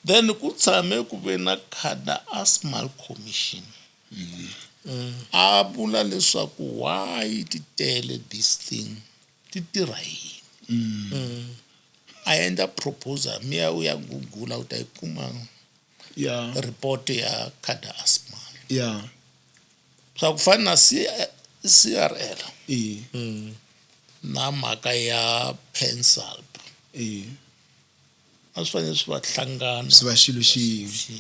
then ku tshame ku ve na Khada Asmal Commission a vula leswaku why ti tele this thing ti tirha yini a endla proposal mi ya u ya Google u ta yi kuma report ya Khada Asmal swa ku fana na CRL na mhaka ya Pensalp a swi fanele swi va hlangana swi va xilo xin'we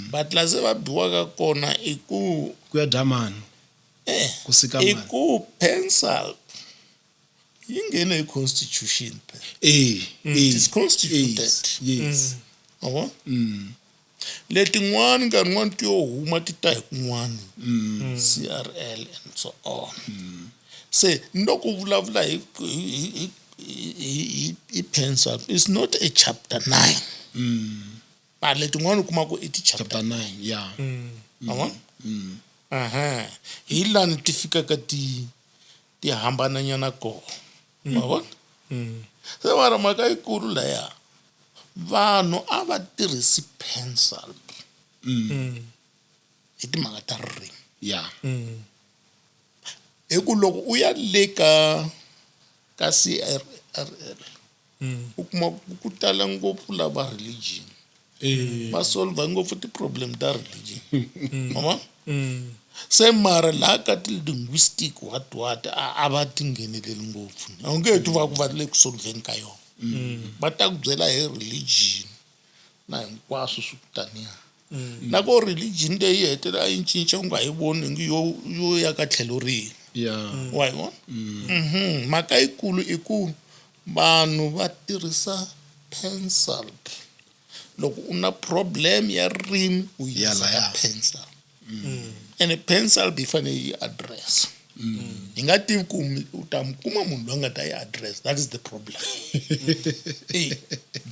but la se va biwaka kona i ku ya Dlamani ku sika i ku Pensalp yi nghene hi constitution it is constituted letin'wana nkarhi n'wana ti yo huma ti ta hi kun'wana CRL and so on se loko vulavula hi Pensalp is not a chapter 9 but letin'wana u kuma ku i ti chapter 9 hi lani ti fikaka ti hambananyana kona mavona se mara mhaka yikulu laya vanhu a va tirhisi Pensalp hi timhaka ta ririmi hi ku loko u ya le ka CRL u kuma ku tala ngopfu lava religion va solva ngopfu ti-problem ta religion mama se mara laha ka ti-linguistic what a va ti ngheneleli ngopfu a wu nge twi va ku va le ku solveni ka yona va ta ku byela hi religion na hinkwaswo swi kutaniya na ko religion leyi hetelela yi cinca u nga yi voni ngi yo ya ka tlhelo rihi wa yi vona mhaka yikulu i ku vanhu va tirhisa Pensalp loko u na problem ya ririmi u yisa Pensalp ene Pensalp yi fanele yi address hi nga tivi ku u ta mi kuma munhu loyi a nga ta yi address that is the problem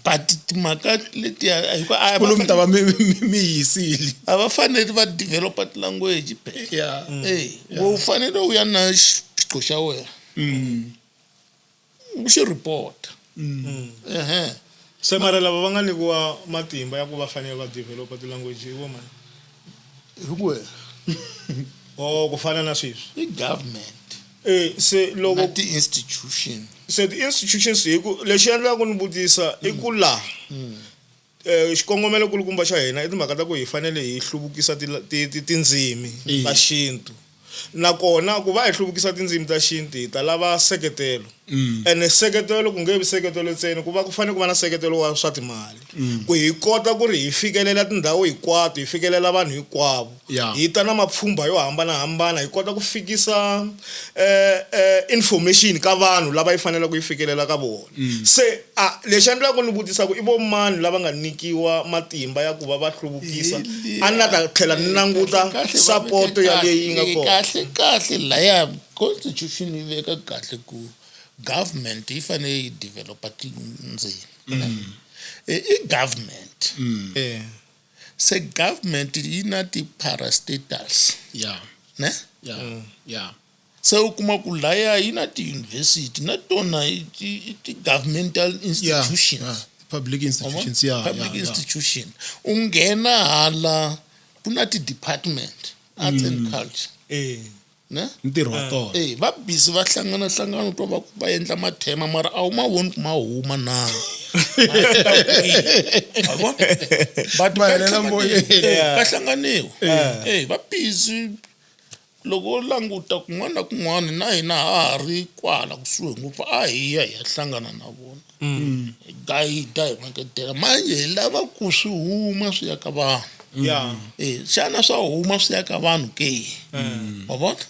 but timhaka letiya kulomu ta va mi yisile a va fanele va developa ti-language u fanele u ya na xiphiqo xa wena u xi report se mara lava va nga nyikiwa matimba ya ku va fanele va developa ti-language hi vo mani hi wena ku fana na sweswi i government se loko ti-institution se ti-institutions hi ku lexi endlaka ku ni vutisa i ku laha xikongomelo kulukumba xa hina i timhaka ta ku hi fanele hi hluvukisa tindzimi ta xintu nakona ku va hi hluvukisa tindzimi ta xintu hi ta lava seketelo ene seketelo ku nge vi seketelo ntsena ku va ku fanele ku va na seketelo wa swa timali ku hi kota ku ri hi fikelela tindhawu hinkwato hi fikelela vanhu hinkwavo hi ta na mapfhumba yo hambanahambana hi kota ku fikisa information ka vanhu lava yi faneleke yi fikelela ka vona se lexi endlaka ni vutisa ku i vo mani lava nga nikiwa matimba ya ku va va hluvukisa a na ta tlhela ni languta support ya leyi nga kona kahle laya constitution yi veka kahle ku government yi fanele yi developa tindzimi i government se government yi na ti-parastatals ne se u kuma ku laya yi na ti-university na tona ti-governmental institutions public institutions public institution u nghena hala ku na ti-department arts and culture ne ntirho wa tona va busy va hlangana to va ku va endla mathema mara a wu ma voni ku ma huma na va hlanganiwa va busy loko languta kun'wana na kun'wana na hina ha ri kwala kusuhi ngopfu a hi ya hlangana na vona guide hi maketela manje hi lava ku swi huma swi ya ka vanhu xana swa huma swi ya ka vanhu ke wa vona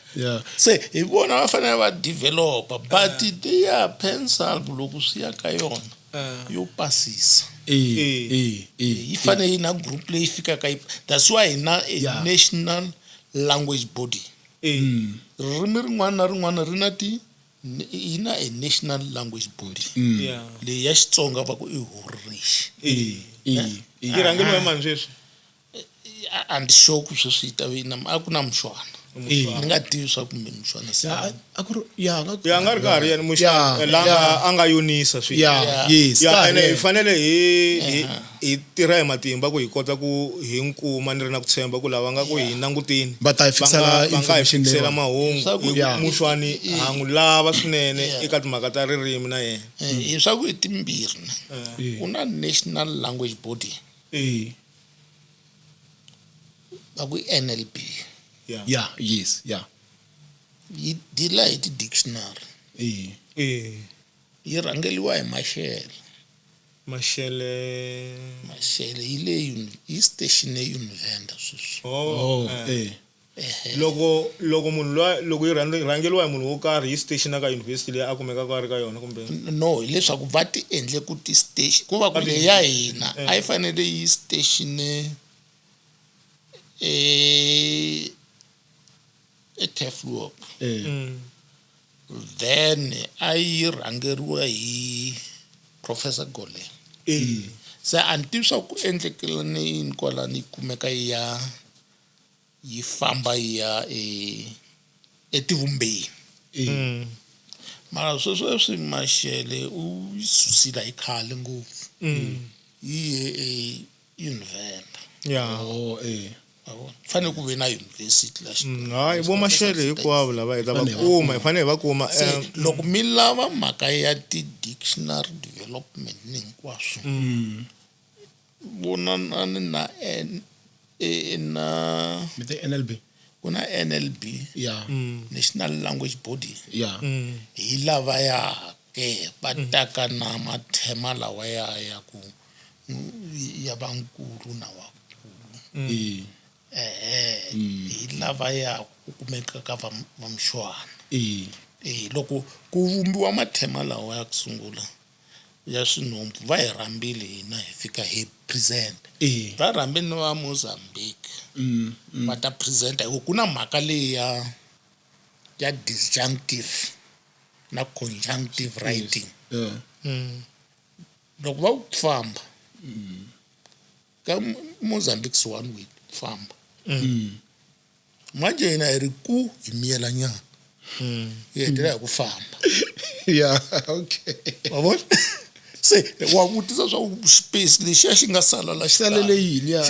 se hi vona va fanele va developa but tiya pencil loko swi ya ka yona yo pasisa yi fanele yi na group leyi fikaka that's why hi na a national language body ririmi rin'wana na rin'wana ri na yi na a national language body leyi ya Xitsonga va ku i Horixi yi rhangeriwa hi mani sweswi and sure ku sweswi yi ta vina a ku na Mushwana ni nga tivi swa kumbe Mushwana se ya nga ri karhi yani Mushwana langa a nga yonisa swi ene hi fanele hi tirha hi matimba ku hi kota ku hi nkuma ni ri na ku tshemba ku lava nga ku hi langutini va ta hi fikisela information leyi mahungu Mushwani hangu lava swinene eka timhaka ta ririmi na yena hi swa ku hi timbirhi ku na national language body va ku NLB yi dila hi ti-dictionary yi rhangeliwa hi Mashele yi le yi station eUnivenda sweswi loko munhu loko yi rhangeliwa hi munhu wo karhi hi station aka university leyi a kumekaka a ri ka yona kumbe no hileswaku va ti endle ku ti-station ku va ku leyi ya hina a yi fanele yi station eTafelberg then a yi rhangeriwa hi Professor Gole se anti swa ku endlekelani yini kwalani yi kumeka yi famba ya etivumbeni mara sweswi Mashele u susila hi khale ngopfu yi Univenda fanele ku ve na university la hayi vo Mashele hinkwavo lava hi ta va kuma hi fanele hi va kuma loko mi lava mhaka ya ti-dictionary development ni hinkwaswo vona na NLB ku na NLB National Language Body hi lava ya ke va taka na mathema lawa ya ku ya vankulu na wakulu hi lava ya ku kumeka ka va Mushwana loko ku vumbiwa mathema lawa ya ku sungula ya swinompu va hi rhambile hina hi fika hi present va rhambe ni va Mozambique va ta present hi ku na mhaka leyi ya disjunctive na conjunctive writing loko va ku famba ka Mozambique one week famba manje hina hi ri ku hi miyela nyana hi hetelela hi ku famba wa vona se wa vutisa swa space lexi xi nga sala la xi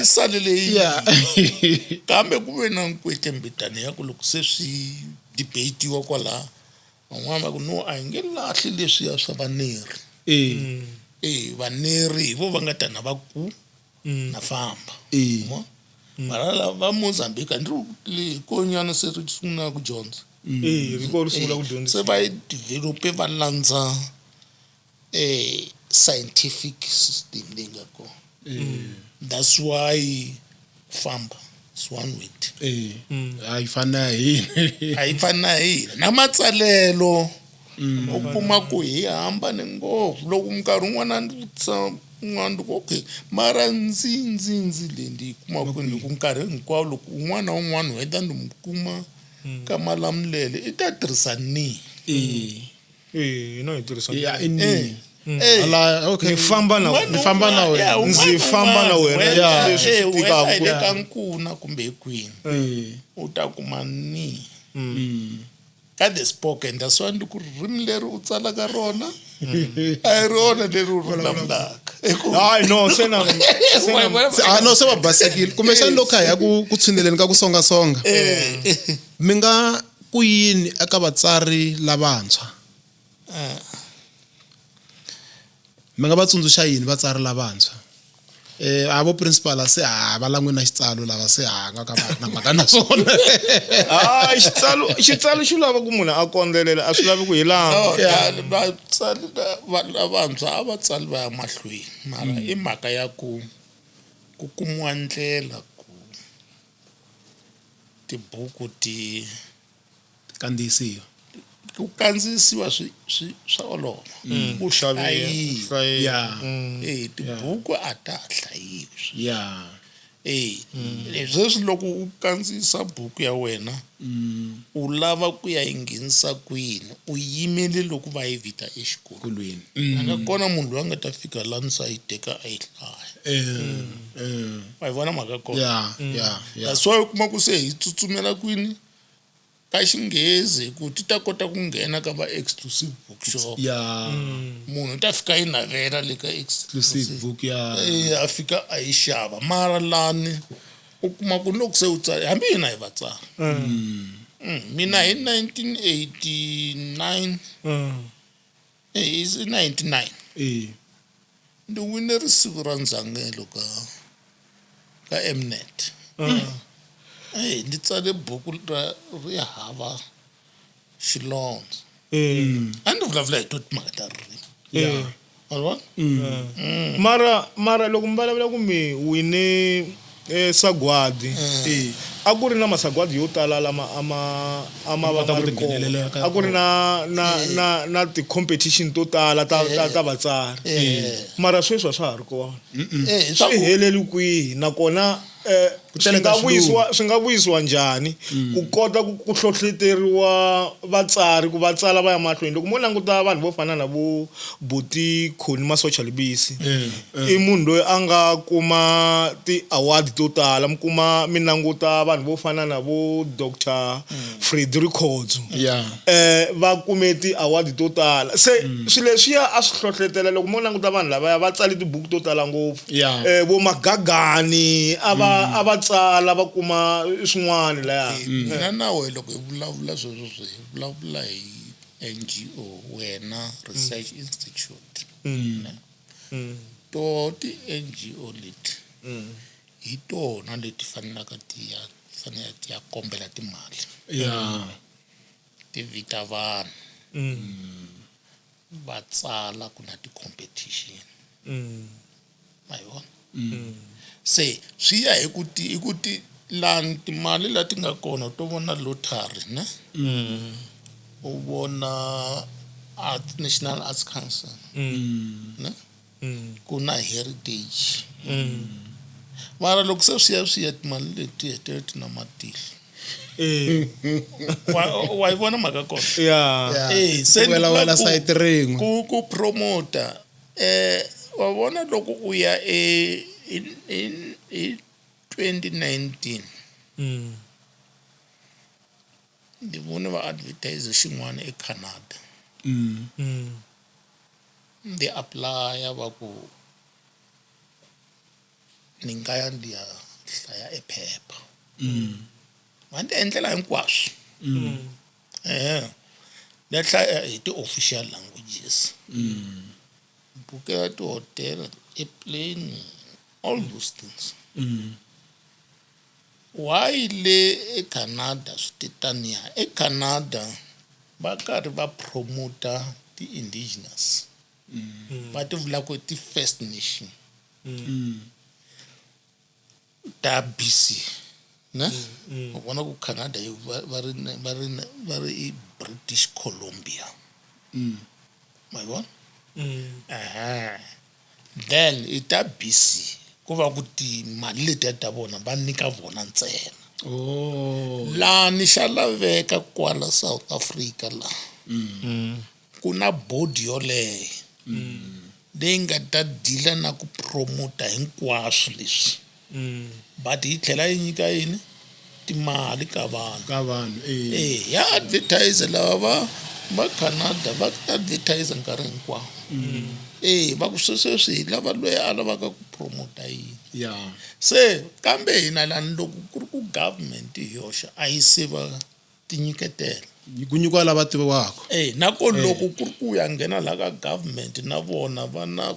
salele yini kambe ku ve na nkwetlembetani ya ku loko se swi debate-iwa kwala van'wana va ku no a hi nge lahli leswiya swa vaneri vaneri hi vo va nga ta na va ku na famba Eh. mo mara lava Mozambique andri konyana se ri sungula ku dyondza riko ri sungula ku se dyondzisa va yi develope va landza scientific system leyi nga kona that's why famba is one word hayi fana hina a yi fani na hina na matsalelo u kuma ku hi hambane ngopfu loko minkarhi wun'wana ni vutisa un'wana okay mara ndzi leyi ndi yi kuma kwini loko nkarhi hinkwawo loko un'wana na un'wana u heta ni mu kuma ka malamulele i ta tirhisa ni no hi tirhisa ya ini ala okay ni famba na ni famba na wena ndzi famba na wena leswi swi tikaka ku ka nkuna kumbe hi kwini u ta kuma ni ka the spoken that's why ndi ku ririmi leri u tsalaka rona a hi rona leri u vulavulaka hayi no sena no se va basekile kumbe xana loko hi ya ku tshuneleni ka ku songasonga mi nga ku yini eka vatsari lavantshwa mi nga va tsundzuxa yini vatsari lavantshwa avo principal se va langwe na xitsalo lava se nga ka va na mhaka na swona xitsalo xi lava ku munhu a kondzelela a swi lavi ku hi laha vatsali lavantshwa a va tsali va ya mahlweni mara i mhaka ya ku kumiwa ndlela ku tibuku kandziyisiwa ku kandziyisiwa swa olova tibuku a ta hlayiwi ya leswi loko u kandziyisa buku ya wena u lava ku ya yi nghenisa kwini u yimele loko va yi vita exikolweni a nga kona munhu loyi a nga ta fika laha ni sa yi teka a yi hlaya wa yi vona mhaka kona that's why u kuma ku se hi tsutsumela kwini ka xinghezi ku ti ta kota ku nghena ka va exclusive bookshop munhu u ta fika yi navela le ka exclusive book a fika a yi xava mara lani u kuma ku loko se u tsari hambi hina hi vatsari mina hi 1989 hi 99 ndi wine risiku ra ndzhangelo ka Mnet ndzi tsale buku ri hava xilondza a ndzi vulavula hi to timhaka ta ririmi mara loko mi vulavula ku mi wine sagwadi a ku ri na masagwadi yo tala lama a ma va na tikona a ku ri na ti-competition to tala ta vatsari mara sweswi a swa ha ri kona swi heleli kwihi nakona swi nga vuyisiwa njhani ku kota ku hlohloteriwa vatsari ku va tsala va ya mahlweni loko mo languta vanhu vo fana na vo Buti Khoni Masocial Bisi i munhu loyi a nga kuma ti-award to tala mi languta vanhu vo fana na vo Dr. Frederick Khotso va kume ti-award to tala se swilo leswiya a swi hlohlotela loko mo languta vanhu lavaya va tsale tibuku to tala ngopfu vo Magagani a va tsala va kuma swin'wana laha mina na we loko hi vulavula sweswo hi vulavula hi NGO wena Research Institute to ti-NGO leti hi tona leti fanelaka ti ya kombela timali ti vita vanhu va tsala ku na ti-competition mayivona se swi ya hi ku lani timali leti nga kona to vona lottery ne u vona National Arts Council ne ku na heritage mara loko se swi ya timali leti hetete na matihlo wa yi vona mhaka kona se wela site rin'we ku promota wa vona loko u ya in 2019 ndi vone va advertise xin'wana eCanada ndi apply va ku ni nga ya ndi ya hlaya ephepha va ndzi endlela hinkwaswo ni hlaya hi ti-official languages bukela tihotela airplane all those things. Why le eCanada swititania eCanada va karhi va promoter the indigenous va ti vula ku ti First Nation ta BC ne u vona ku Canada va ri British Columbia my vona then ita BC ku va ku ti mali leti ta vona va nyika vona ntsena la ni xa laveka kwala South Africa la ku na board yoleyo leyi nga ta dila na ku promota hinkwaswo leswi but yi tlhela yi nyika yini timali ka vanhu ya advertise lava va Canada va advertise nkarhi hinkwawo va ku sweswi lava loyi a lavaka ku promota yini se kambe hina lani loko ku ri ku government hi yoxe a yi se va tinyiketela ku nyikiwa lava tiviwaka nako loko ku ri ku ya nghena la ka government na vona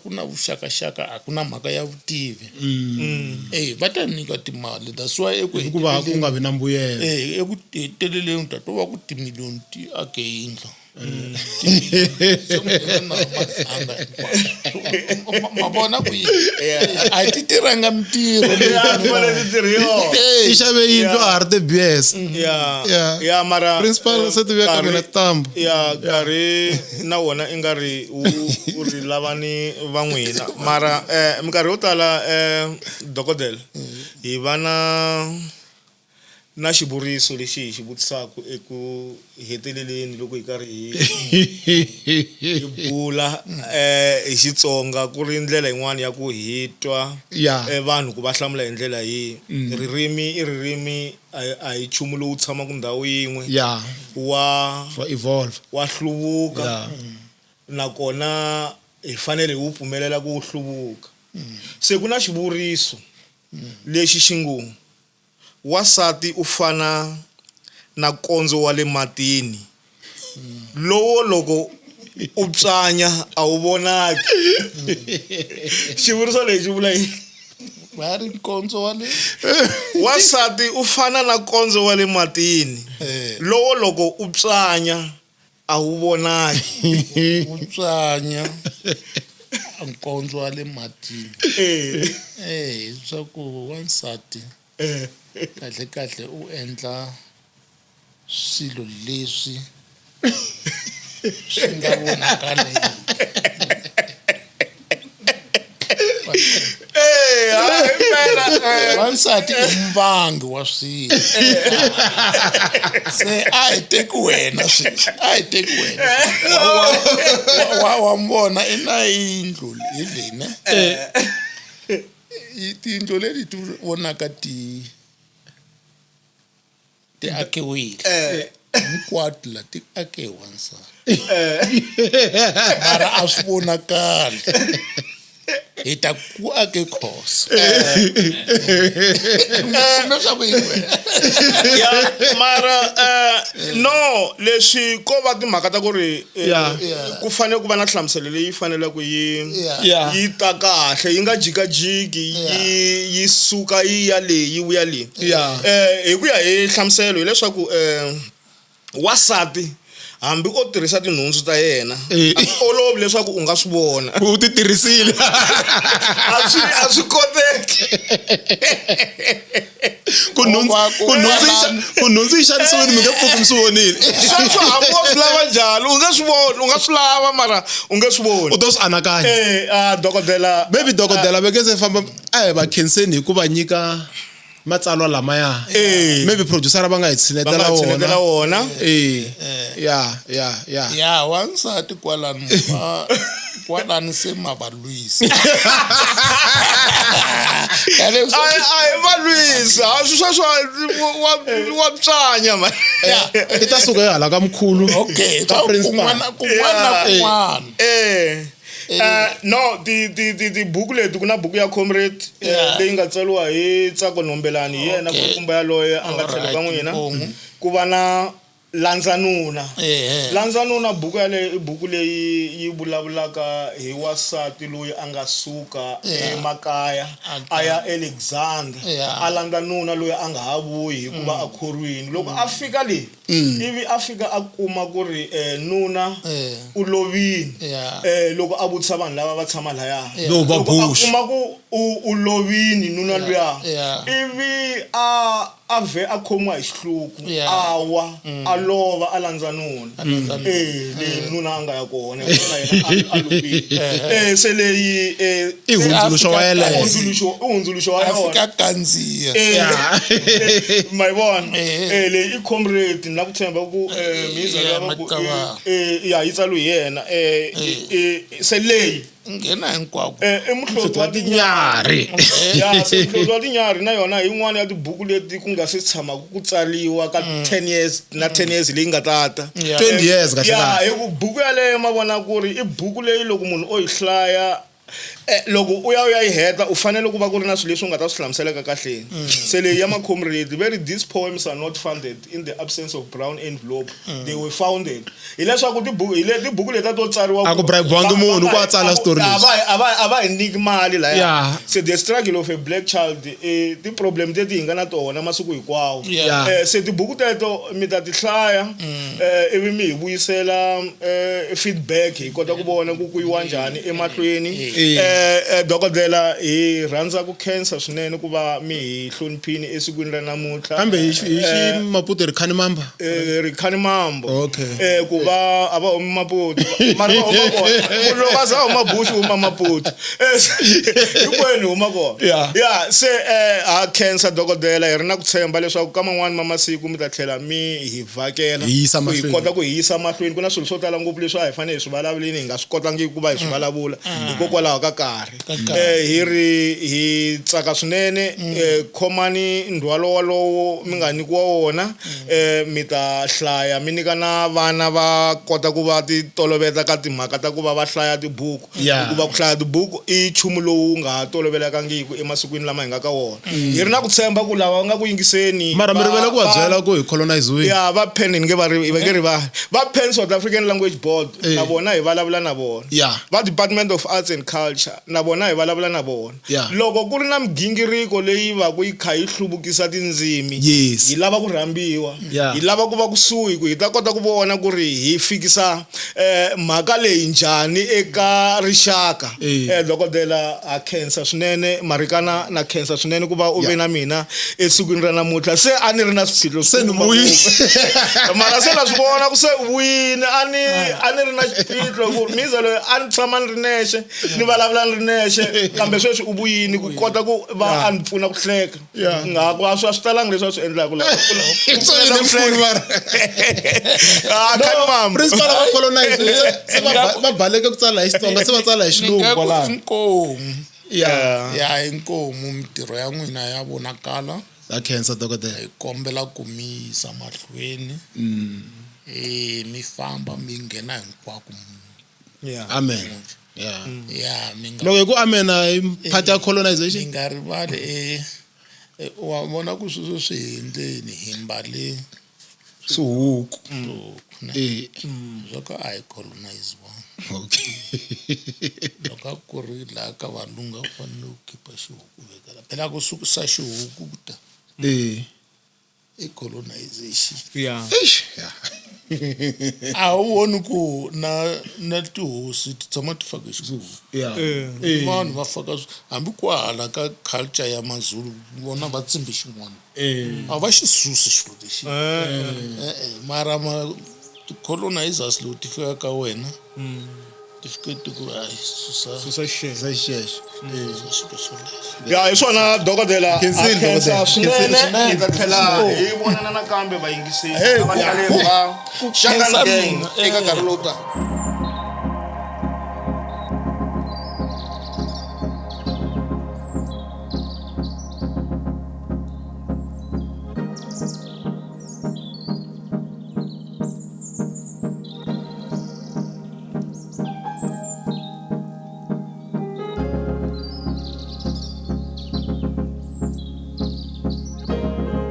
ku na vuxakaxaka a ku na mhaka ya vutivi va ta nyika timali that's why hikuva ku nga vi na mbuyelo eku heteleleni ta to va ku timiliyoni ti ake yindlu mavona ku a ti tirhanga mitirho i xave yindlu a ha ri ti-BS ya mara principal se ti veka mina tambu ya nkarhi na wona i nga ri u ri lavani va n'wina mara minkarhi yo tala dokodela hi va na xivuriso lexi hi xi vutisaka eku heteleleni loko hi karhi hi bula hi Xitsonga ku ri ndlela yin'wana ya ku hi twa vanhu ku va hlamula hi ndlela yihi ririmi a hi nchumu lowu tshamaka ndhawu yin'we wa evolve wa hluvuka nakona hi fanele hi wu pfumelela ku wu hluvuka se ku na xivuriso lexi xi ngo wasati u fana na kondzo wa le matini lowo loko u ptsanya a wu vonaki xivuriso lexi vula yini va ri kondzo wa le wasati u fana na kondzo wa le matini lowo loko u ptsanya a wu vonaki u ptsanya kondzo wa le matini swa ku wansati kahle u endla swilo leswi swi nga vonakali wansati i mbangi wa swilo se a hi teki wena wa mbona i na yindlu hi lena tiyindlu leti ti vonaka ti akiwile hinkwato la ti ake wansati mara a swi vonakali hi ta ku ake khosa mara no leswi ko va timhaka ta ku ri ku fanele ku va na hlamuselo leyi faneleke yi ta kahle yi nga jikajiki yi suka yi ya leyi yi vuya leyi hi ku ya hi hlamuselo hileswaku wasati hambi o tirhisa tinhundzu ta yena olovi leswaku u nga swi vona u ti tirhisile a swi koteki ku nhundzu yi xanisiwile mi nge pfuki mi swi vonile sweswo hambi wo swi lava njhani u nge swi voni u nga swi lava mara u nge swi voni u to swi anakanya dokodela maybe dokodela va nge se famba a hi va khenseni hi ku va nyika matsalwa lamaya maybe producer va nga hi tshinetela wona ya wansati kwalani se mavalwisi ai valwisa a swi sweswo wa ptsanya man i ta suka hala ka mkhulu kun'wana no the buku leti ku na buku ya comrade leyi nga tsariwa hi Tsako Nombelani hi yena kumba yaloye a nga tlhelo ka n'wina ku va na Landzanuna Eh. Landzanuna buku leyi yi vulavulaka hi wasati loyi a nga suka emakaya a ya Alexander a landza nuna loyi a nga ha vuyi hikuva a khorwini loko a fika le ivi a fika a kuma ku ri nuna u lovini loko a vutisa vanhu lava va tshama laya loko a kuma ku u lovini nuna luya ivi a ve a khomiwa hi xihluku a wa a lova a landza nuna leyi nuna a nga ya kona a lovini se leyi i hundzuluxo wa yeleyo hundzuluxo wa yona fika kandziya my vona leyi i comrade na ku tshemba ku miza lava ku yi tsalo hi yena se leyi nghena hinkwako muhloti wa tinyari se muhloti wa tinyari na yona yin'wana ya tibuku leti ku nga se tshama ku tsaliwa ka 10 years na 10 years leyi nga tata 20 years kahle hi ku buku yaleyo ma vona ku ri i buku leyi loko munhu o yi hlaya loko u ya yi heta u fanele ku va ku ri na swilo leswi u nga ta swi hlamuseleka kahleni se leyi ya macomrade very these poems are not funded in the absence of brown envelope they were founded hileswaku tibuku leta to tsariwa a ku bribe munhu ku a tsala story a va hi nyiki mali laya se the struggle of a black child ti-problem teti hi nga na tona masiku hinkwawo se tibuku teto mi ta ti hlaya ivi mi hi vuyisela feedback hi kota ku vona ku yiwa njhani emahlweni dokodela hi rhandza ku khensa swinene ku va mi hi hloniphini esikwini ra namuntlha kambe hi Maputo rikhani mamba rikhani mambo okay ku va a va humi Maputo mara va huma kona loko a za huma Bush huma Maputo hinkwenu huma kona se ha khensa dokodela hi ri na ku tshemba leswaku ka man'wani ma masiku mi ta tlhela mi hi vhakela hi kota ku hi yisa mahlweni ku na swilo swo tala ngopfu leswi a hi fanele hi swi vulavuleni hi nga swi kotangi ku va hi swi vulavula hikokwalaho ka karhi hi tsaka swinene khomani ndhwalo walowo mi nga nyikiwa wona mi ta hlaya mi nyika na vana va kota ku va ti toloveta ka timhaka ta ku va va hlaya tibuku hikuva ku hlaya tibuku i nchumu lowu nga tolovelekangiki emasikwini lama hi nga ka wona hi ri na ku tshemba ku lava nga ku yingiseni mara mi rivele ku va byela ku hi colonize va pen ni nge nge rivali va pen South African Language Board na vona hi vulavula na vona va Department of Arts and Culture na vona hi vulavula na vona loko ku ri na migingiriko leyi va ku yi kha yi hluvukisa tindzimi hi lava ku rhambiwa hi lava ku va kusuhi ku hi ta kota ku vona ku ri hi fikisa mhaka leyi njhani eka rixaka dokodela a khensa swinene marikana na khensa swinene ku va u ve na mina esikwini ra namuntlha se a ni ri na swilo se ni vuyile mara se na swi vona ku se u vuyile a ni ri na xiphiqo ku miza loyi a ni tshama ni ri nexe ni vulavula ni ri nexe kambe sweswi u vuyini ku kota ku va a ni pfuna ku hleka ngaku a swi talangi leswi a swi endlaka principal va colonize se va baleke ku tsala hi Xitsonga se va tsala hi Xilungu kwalaho inkomu mitirho ya n'wina ya vonakala ha khensa dokodela hi kombela ku mi yisa mahlweni mi famba mi nghena hinkwako amen loko hi ku amena hi part ya colonization mi nga rivali wa vona ku sweswo swi endleni hi mbale swihuku loko a hi colonize okay loko a ku ri laha ka valungu a fanele ku khipa xihuku vekela phela ku sukusa xihuku kuta i colonization a wu voni ku na tihosi ti tshama ti fake xihuku vanhu va faka hambi ku hala ka culture ya maZulu vona va tsimbi xin'wana a va xi susi xilo lexi mara ti-colonizers lowu ti fika ka wena ti fike ti ku susa xexo hi swona dokodela khensa swinene hi ta tlhela hi vonana nakambe vayingiseli va xaka gang eka nkarhi lowu taka